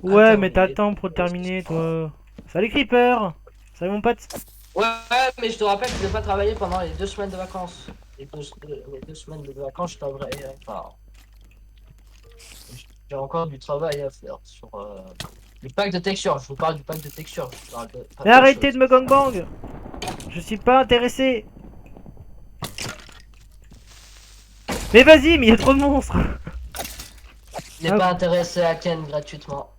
Ouais, mais terminer. t'attends pour terminer, toi. Salut Creeper. Salut mon pote. Ouais, mais je te rappelle que je vais pas travailler pendant les 2 semaines de vacances. Les 2 semaines de vacances, je travaillerai. Enfin, j'ai encore du travail à faire sur le pack de textures. Je vous parle du pack de textures. Je vous parle de pas Mais d'autre arrêtez de chose. me gangbang. Je suis pas intéressé. Mais vas-y, mais il y a trop de monstres. Je n'ai Ah, pas intéressé à Ken gratuitement.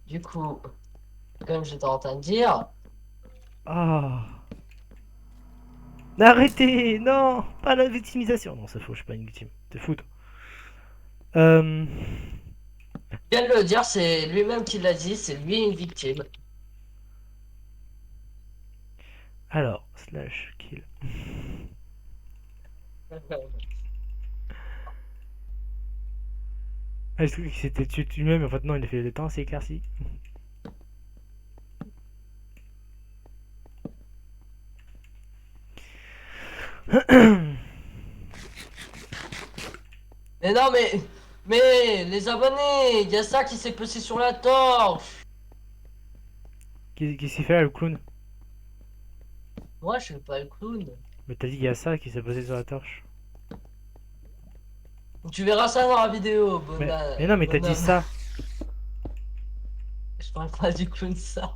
Du coup, comme j'étais en train de dire. ah. Arrêtez, non, pas la victimisation. Non, c'est faux, je suis pas une victime. T'es fou, toi. Euh... Bien de le dire, c'est lui-même qui l'a dit, c'est lui une victime. Alors, slash kill. Ah, je trouve qu'il s'était tué lui-même, en fait, non, il a fait le temps, c'est éclairci. Mais non, mais les abonnés, il y a ça qui s'est passé sur la torche. Qu'est-ce qu'il fait là, le clown? Moi, je suis pas le clown. Mais t'as dit qu'il y a ça qui s'est posé sur la torche. Tu verras ça dans la vidéo, Mais non, mais t'as dit bonhomme. ça. Je parle pas du clown, ça.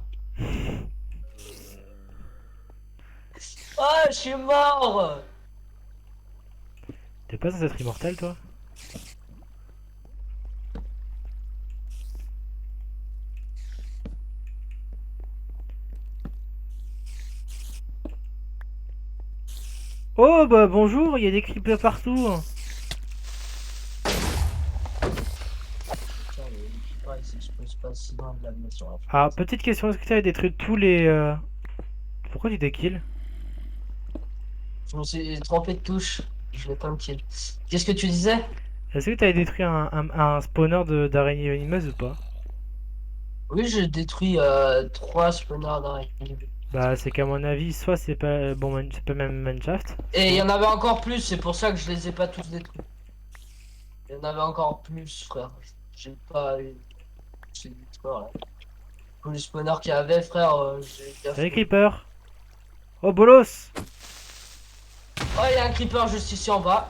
Oh, je suis mort. T'es pas censé être immortel, toi? Oh, bah bonjour, il y a des creepers partout. Putain, mais il s'expose pas si loin de la mission en Ah, fait. petite question, est-ce que t'avais détruit tous les... Pourquoi tu dékills? Je me suis trompé de touche. Je l'ai pas me kill. Qu'est-ce que tu disais? Est-ce que t'avais détruit un spawner d'araignées venimeuses ou pas? Oui, j'ai détruit 3 spawners d'araignées. Bah, c'est qu'à mon avis, soit c'est pas bon, c'est pas même Minecraft, Et il y soit. en avait encore plus, c'est pour ça que je les ai pas tous détruits. Il y en avait encore plus, frère. J'ai pas eu. J'ai détruire là. Tous les spawners qu'il y avait, frère, j'ai Salut gaffé. Creeper! Oh bolos! Oh, il y a un creeper juste ici en bas.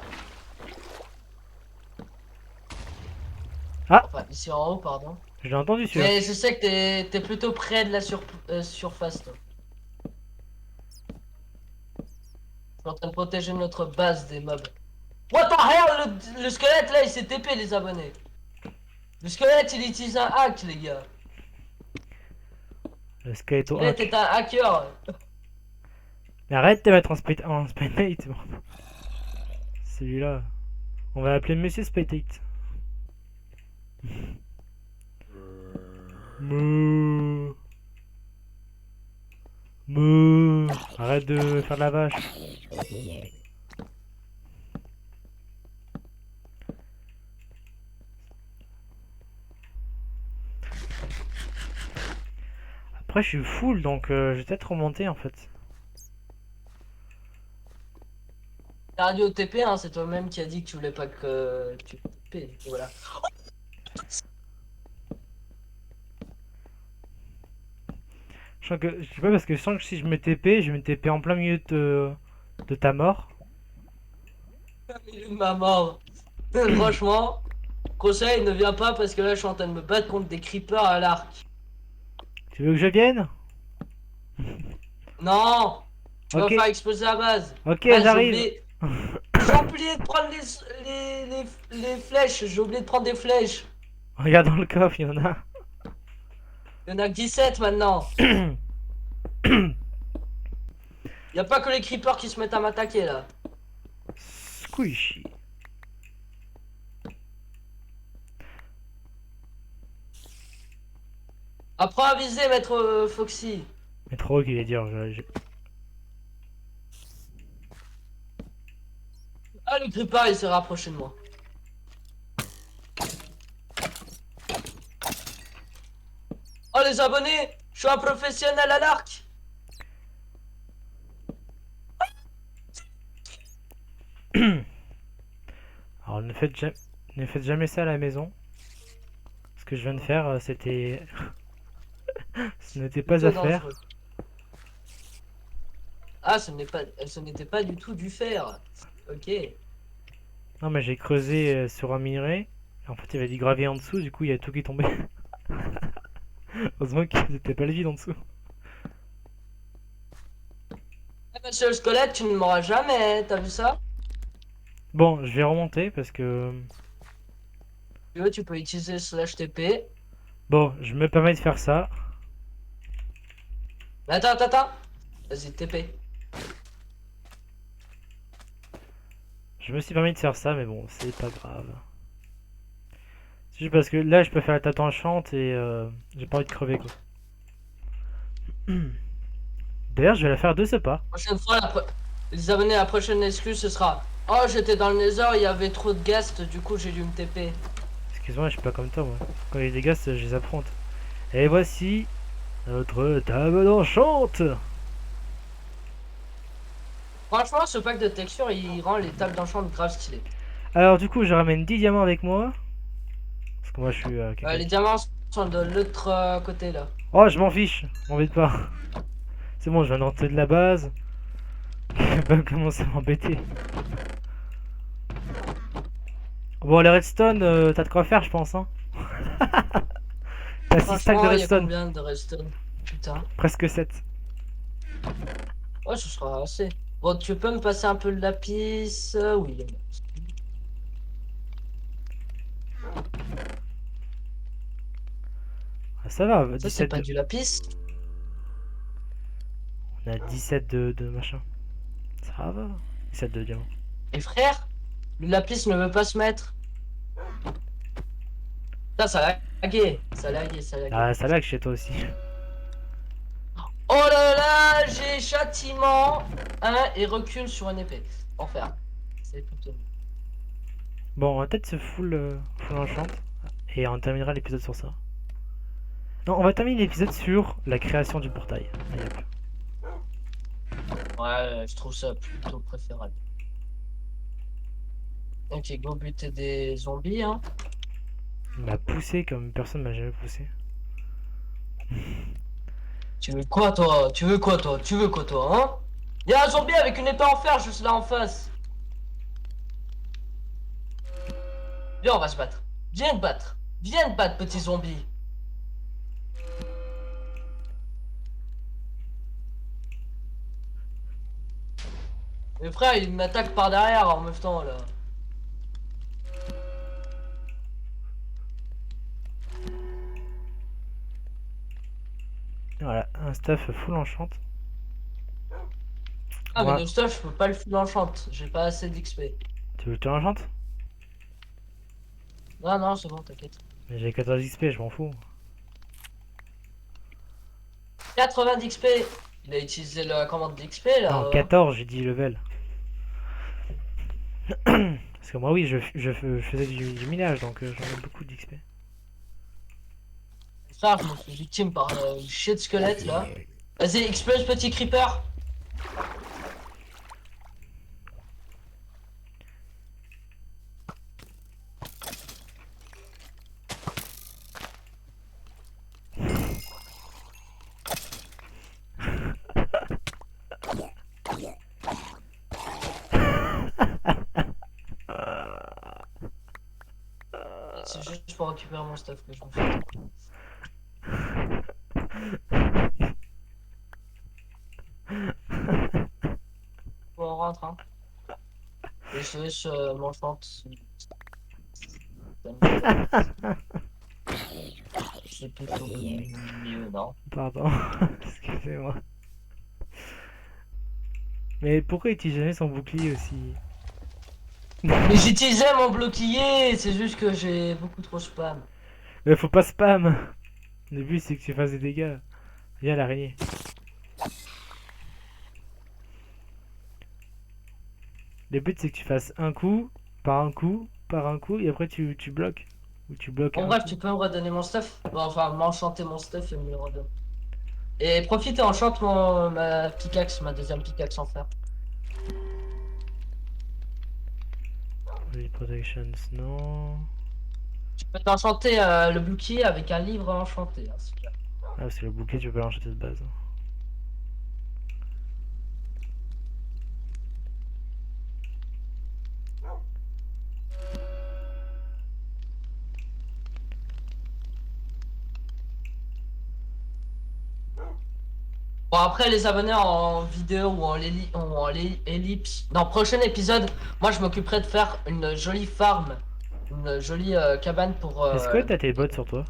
Ah! Enfin, ici en haut, pardon. Je l'ai entendu celui-là. Mais je sais que t'es plutôt près de la surface, toi. Je suis en train de protéger notre base des mobs. What the hell, le squelette là, il s'est TP, les abonnés. Le squelette, il utilise un hack, les gars. Le Le skeleto squelette est hack. un hacker. Mais arrête de mettre en spectate. Celui-là. On va l'appeler Monsieur Spectate. Meuh. Meuh. Arrête de faire de la vache. Après, je suis full donc je vais peut-être remonter en fait. Cardio TP, hein, c'est toi-même qui a dit que tu voulais pas que tu TP. Du coup, voilà. Je sens que. Je sais pas parce que je sens que si je me TP, je vais me TP en plein milieu de ta mort. Il m'a mort. Franchement, conseil, ne viens pas parce que là, je suis en train de me battre contre des creepers à l'arc. Tu veux que je vienne? Non, tu vas Ok, faire exploser la base. ok, Ah, j'ai j'arrive. oublié. J'ai oublié de prendre les flèches. J'ai oublié de prendre des flèches. Regarde dans le coffre, il y en a. Il y en a que 17 maintenant. Y a pas que les creepers qui se mettent à m'attaquer là. Squishy. Apprends à viser, maître Foxy. Mais trop qu'il est dire. Ah, le creeper, il s'est rapproché de moi. Oh, les abonnés, je suis un professionnel à l'arc. Alors ne faites jamais ça à la maison. Ce que je viens de faire, c'était... ce n'était pas Plutôt à faire. dangereux. Ah, ce n'était pas du tout du fer. Ok. Non mais j'ai creusé sur un minerai. En fait il y avait du gravier en dessous, du coup il y a tout qui tombait. Heureusement que c'était pas le vide en dessous. Eh, monsieur le squelette, tu ne m'auras jamais, t'as vu ça? Bon, je vais remonter parce que... Si tu veux, tu peux utiliser slash TP. Bon, je me permets de faire ça. Mais attends. Vas-y, TP. Je me suis permis de faire ça, mais bon, c'est pas grave. C'est juste parce que là, je peux faire la tâte enchante et j'ai pas envie de crever, quoi. D'ailleurs, je vais la faire de ce pas. Prochaine fois, les abonnés, la prochaine excuse, ce sera: oh, j'étais dans le Nether, il y avait trop de guests, du coup, j'ai dû me TP. Excuse-moi, je suis pas comme toi, moi. Quand il y a des gars, je les affronte. Et voici notre table d'enchante. Franchement, ce pack de textures, il rend les tables d'enchant grave stylées. Alors, du coup, je ramène 10 diamants avec moi. Parce que moi, je suis quelqu'un Les qui... diamants sont de l'autre côté, là. Oh, je m'en fiche. M'embête pas. C'est bon, je viens d'entrer de la base. Il va pas commencer à m'embêter. Bon, les redstone, t'as de quoi faire, je pense, hein. T'as 6 stacks de Franchement, il y a redstone. combien de redstone? Putain. Presque 7. Ouais, ce sera assez. Bon, tu peux me passer un peu de lapis? Oui. Ah, ça va, Ça, c'est 17 pas de... du lapis. On a 17 de machin. Ça va. 17 de diamants. Et frère, le lapis ne veut pas se mettre. Putain, ça a lagué. Ça a lagué, ça a lagué. Ah, ça lag chez toi aussi. Oh là là, j'ai châtiment 1 et recul sur une épée. Enfer. C'est plutôt. Bon, on va peut-être se full enchant. Et on terminera l'épisode sur ça. Non, on va terminer l'épisode sur la création du portail. Allez, hop. Ouais, je trouve ça plutôt préférable. Ok, go buter des zombies, hein. Il m'a poussé comme personne m'a jamais poussé. Tu veux quoi, toi? Tu veux quoi, toi? Tu veux quoi, toi, hein? Y'a un zombie avec une épée en fer juste là en face. Viens, on va se battre. Viens te battre. Viens te battre, petit zombie. Mais frère, il m'attaque par derrière en même temps, là. Voilà, un stuff full enchant. Ah, mais Moi, le stuff, je peux pas le full enchant. J'ai pas assez d'XP. tu veux que je te l'enchante? Non, non, c'est bon, t'inquiète. Mais j'ai 14 XP, je m'en fous. 80 d'XP. Il a utilisé la commande d'XP, là. Non, 14, j'ai dit level. Parce que moi, oui, je faisais du minage, donc j'en ai beaucoup d'XP. Frère, je me suis victime par une chier de squelette, là. Vas-y, explose, petit creeper. C'est juste pour récupérer mon stuff que je me fais. Bon, on rentre, hein. Et je te laisse m'enchante. C'est plutôt mieux, non? Pardon, excusez-moi. Mais pourquoi il jamais son bouclier aussi? Mais j'utilisais mon bouclier, c'est juste que j'ai beaucoup trop spam. Mais faut pas spam. Le but c'est que tu fasses des dégâts. Viens l'araignée. Le but c'est que tu fasses un coup, par un coup, par un coup, et après tu bloques. Ou tu bloques En un bref, coup. tu peux me redonner mon stuff? Bon, enfin, m'enchanter mon stuff et me le redonner. Et profite et enchante ma pickaxe, ma deuxième pickaxe en fer. Read protections, non. Tu peux t'enchanter le bouclier avec un livre enchanté. Hein, si tu veux. Ah, parce que le bouclier, tu peux pas l'enchaîner de base. Bon, après, les abonnés en vidéo ou en ellipse. Dans le prochain épisode, moi je m'occuperai de faire une jolie farm. Une jolie cabane pour. Est-ce que t'as tes bottes sur toi?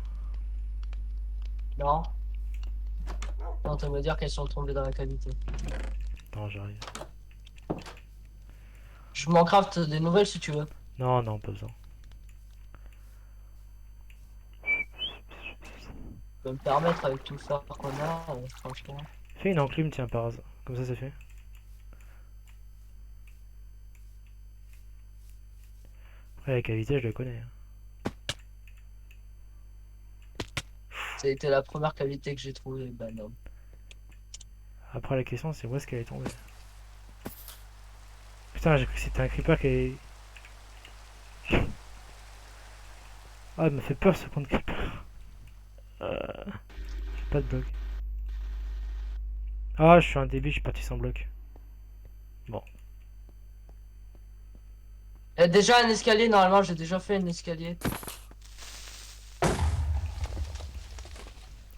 Non, non, tu me dire qu'elles sont tombées dans la qualité. Attends, j'arrive. Je m'en craft des nouvelles si tu veux. Non, non, pas besoin. Je peux me permettre avec tout le fer qu'on a, franchement. Fais une enclume, tiens, par hasard. Comme ça, c'est fait. Après, la qualité, je le connais. Ça a été la première qualité que j'ai trouvée. Bah non. Après, la question, c'est où est-ce qu'elle est tombée? Putain, j'ai cru que c'était un creeper qui est... Ah, il m'a fait peur ce compte creeper. J'ai pas de bloc. Ah, je suis un débile, je suis parti sans bloc. Bon. Il y a déjà un escalier, normalement j'ai déjà fait un escalier.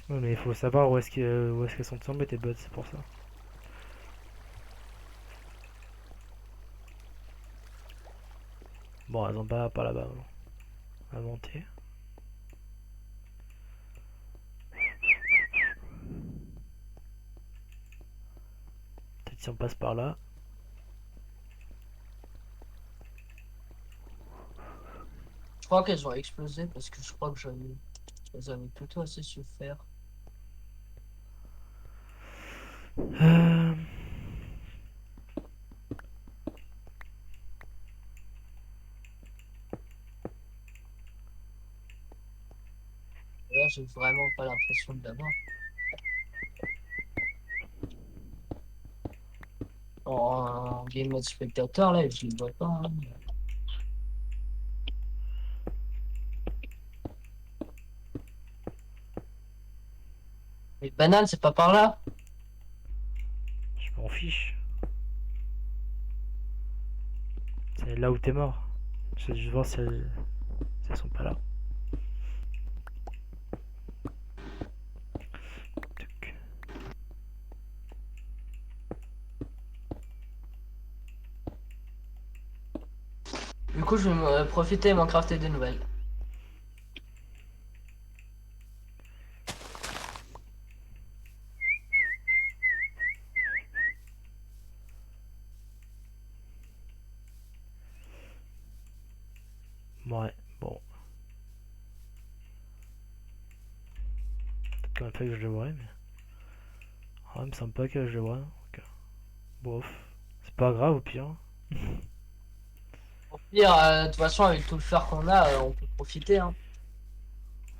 Ouais, mais il faut savoir où est-ce qu'elles sont tombées tes bots, c'est pour ça. Bon, elles ont pas là-bas. À monter. Peut-être si on passe par là. Je crois qu'elles ont explosé parce que je crois que elles avaient plutôt assez souffert. Euh... Et là, j'ai vraiment pas l'impression de l'avoir. En game mode spectateur, là, je les vois pas. Hein. Les bananes, c'est pas par là? Je m'en fiche. C'est là où t'es mort. Je vais juste voir si elles sont pas là. Tuc. Du coup, je vais profiter et m'en crafter des nouvelles. Ouais, bon. Peut-être qu'on a fait que je le vois, mais. Ah, il me semble pas que je le vois. Donc, bof. C'est pas grave au pire. Au pire, de toute façon, avec tout le fer qu'on a, on peut profiter. Hein.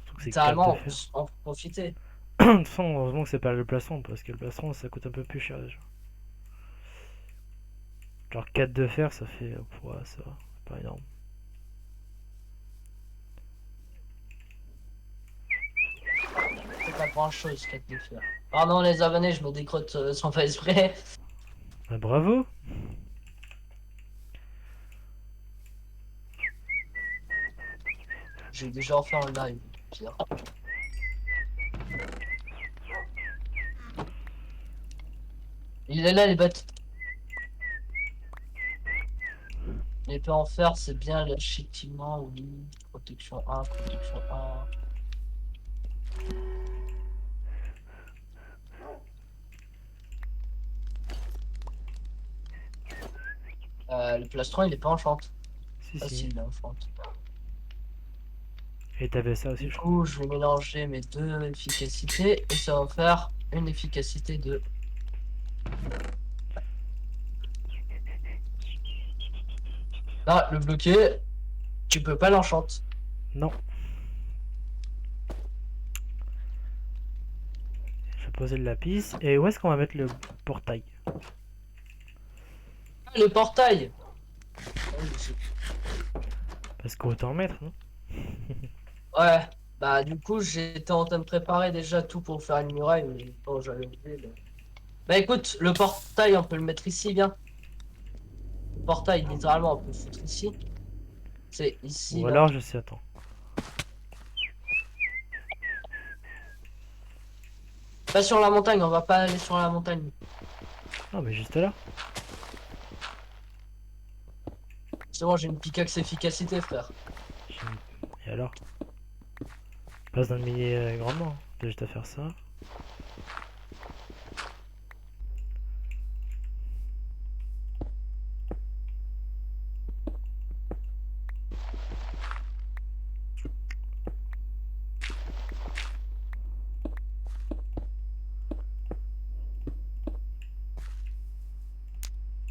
Surtout que c'est 4 de Littéralement, fer. on peut profiter. De toute façon, heureusement que c'est pas le plastron, parce que le plastron ça coûte un peu plus cher déjà. Genre 4 de fer, ça fait. Ouais, ça va, c'est pas énorme. C'est pas grand chose, 4 de fer. Pardon, les abonnés, je me décrotte sans faire exprès. Bah, bravo! J'ai déjà refait en live. Pire. Il est là, les bêtes. L'épée en fer, c'est bien légitimement, oui. Protection 1, protection 1. Le plastron, il est pas enchanté. Si, Ah si, si. il est enchanté. Et t'avais ça aussi, Du je crois. coup, je vais mélanger mes deux efficacités et ça va faire une efficacité de. Là, le bloquer, tu peux pas l'enchanter. Non. Je vais poser le lapis. Et où est-ce qu'on va mettre le portail? Ah, le portail. Parce qu'autant mettre, non? Ouais, bah du coup j'étais en train de préparer déjà tout pour faire une muraille, mais bon j'avais oublié. Bah écoute, le portail on peut le mettre ici, bien. Le portail littéralement on peut le foutre ici. C'est ici Ou là. alors, je sais, attends. Pas sur la montagne, on va pas aller sur la montagne. Non, mais juste là. C'est bon, j'ai une pickaxe efficacité frère. Et alors? Passe d'un millier grandement. T'as juste à faire ça.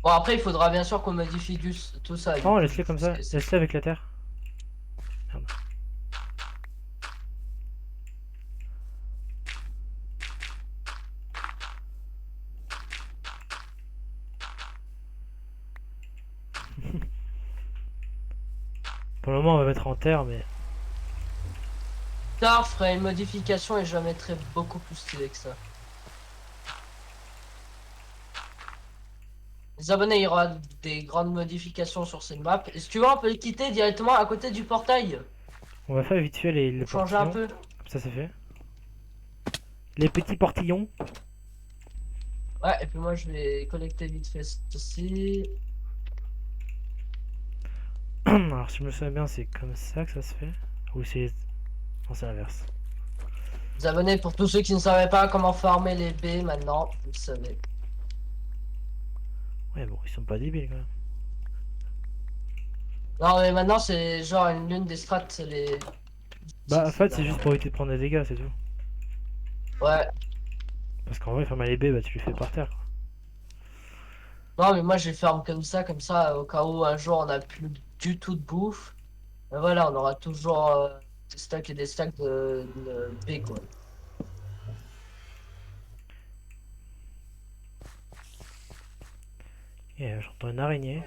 Bon après il faudra bien sûr qu'on modifie tout ça. Du Non, coup, laisse-le comme ça. Laisse-le avec la terre. Merde. Pour le moment, on va mettre en terre, mais... Tard, je ferai une modification et je la mettrai beaucoup plus stylé que ça. Les abonnés, il y aura des grandes modifications sur cette map. Et si tu veux, on peut le quitter directement à côté du portail. On va faire vite fait les Pour changer un portillons. peu. Comme ça, c'est fait. Les petits portillons. Ouais, et puis moi je vais collecter vite fait ceci. Alors, si je me souviens bien, c'est comme ça que ça se fait. Ou c'est... Non, c'est l'inverse. Les abonnés, pour tous ceux qui ne savaient pas comment farmer les baies, maintenant, vous le savez. Ouais, bon, ils sont pas débiles, quand même. Non, mais maintenant c'est genre l'une des strats, c'est les... Bah, en fait, c'est juste pour éviter de prendre des dégâts, c'est tout. Ouais. Parce qu'en vrai, fermer les baies, bah, tu les fais par terre, quoi. Non, mais moi je les ferme comme ça, au cas où un jour on n'a plus du tout de bouffe. Et voilà, on aura toujours des stacks et des stacks de baies, quoi. Et j'entends une araignée.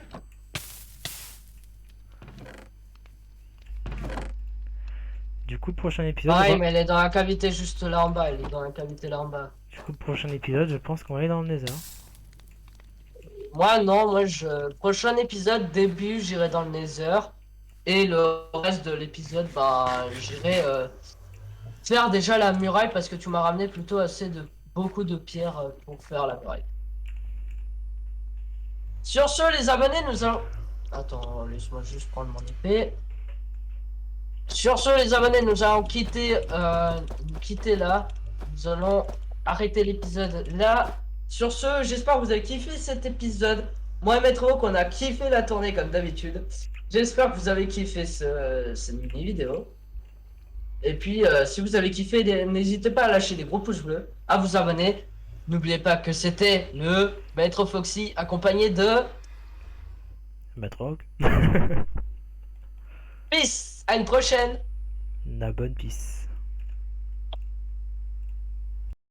Du coup, le prochain épisode... Pareil, va- mais elle est dans la cavité juste là en bas, elle est dans la cavité là en bas. Du coup, le prochain épisode, je pense qu'on va aller dans le Nether. Moi, non, prochain épisode, début, j'irai dans le Nether. Et le reste de l'épisode, bah, j'irai faire déjà la muraille parce que tu m'as ramené plutôt beaucoup de pierres pour faire la muraille. Sur ce, les abonnés, nous allons... Attends, laisse-moi juste prendre mon épée. Sur ce, les abonnés, nous allons quitter là. Nous allons arrêter l'épisode là. Sur ce, j'espère que vous avez kiffé cet épisode. Moi et Maître Oak, on a kiffé la tournée comme d'habitude. J'espère que vous avez kiffé cette mini-vidéo. Et puis, si vous avez kiffé, n'hésitez pas à lâcher des gros pouces bleus, à vous abonner. N'oubliez pas que c'était le Maître Foxy accompagné de... Matrock. Peace. À une prochaine. La bonne pisse.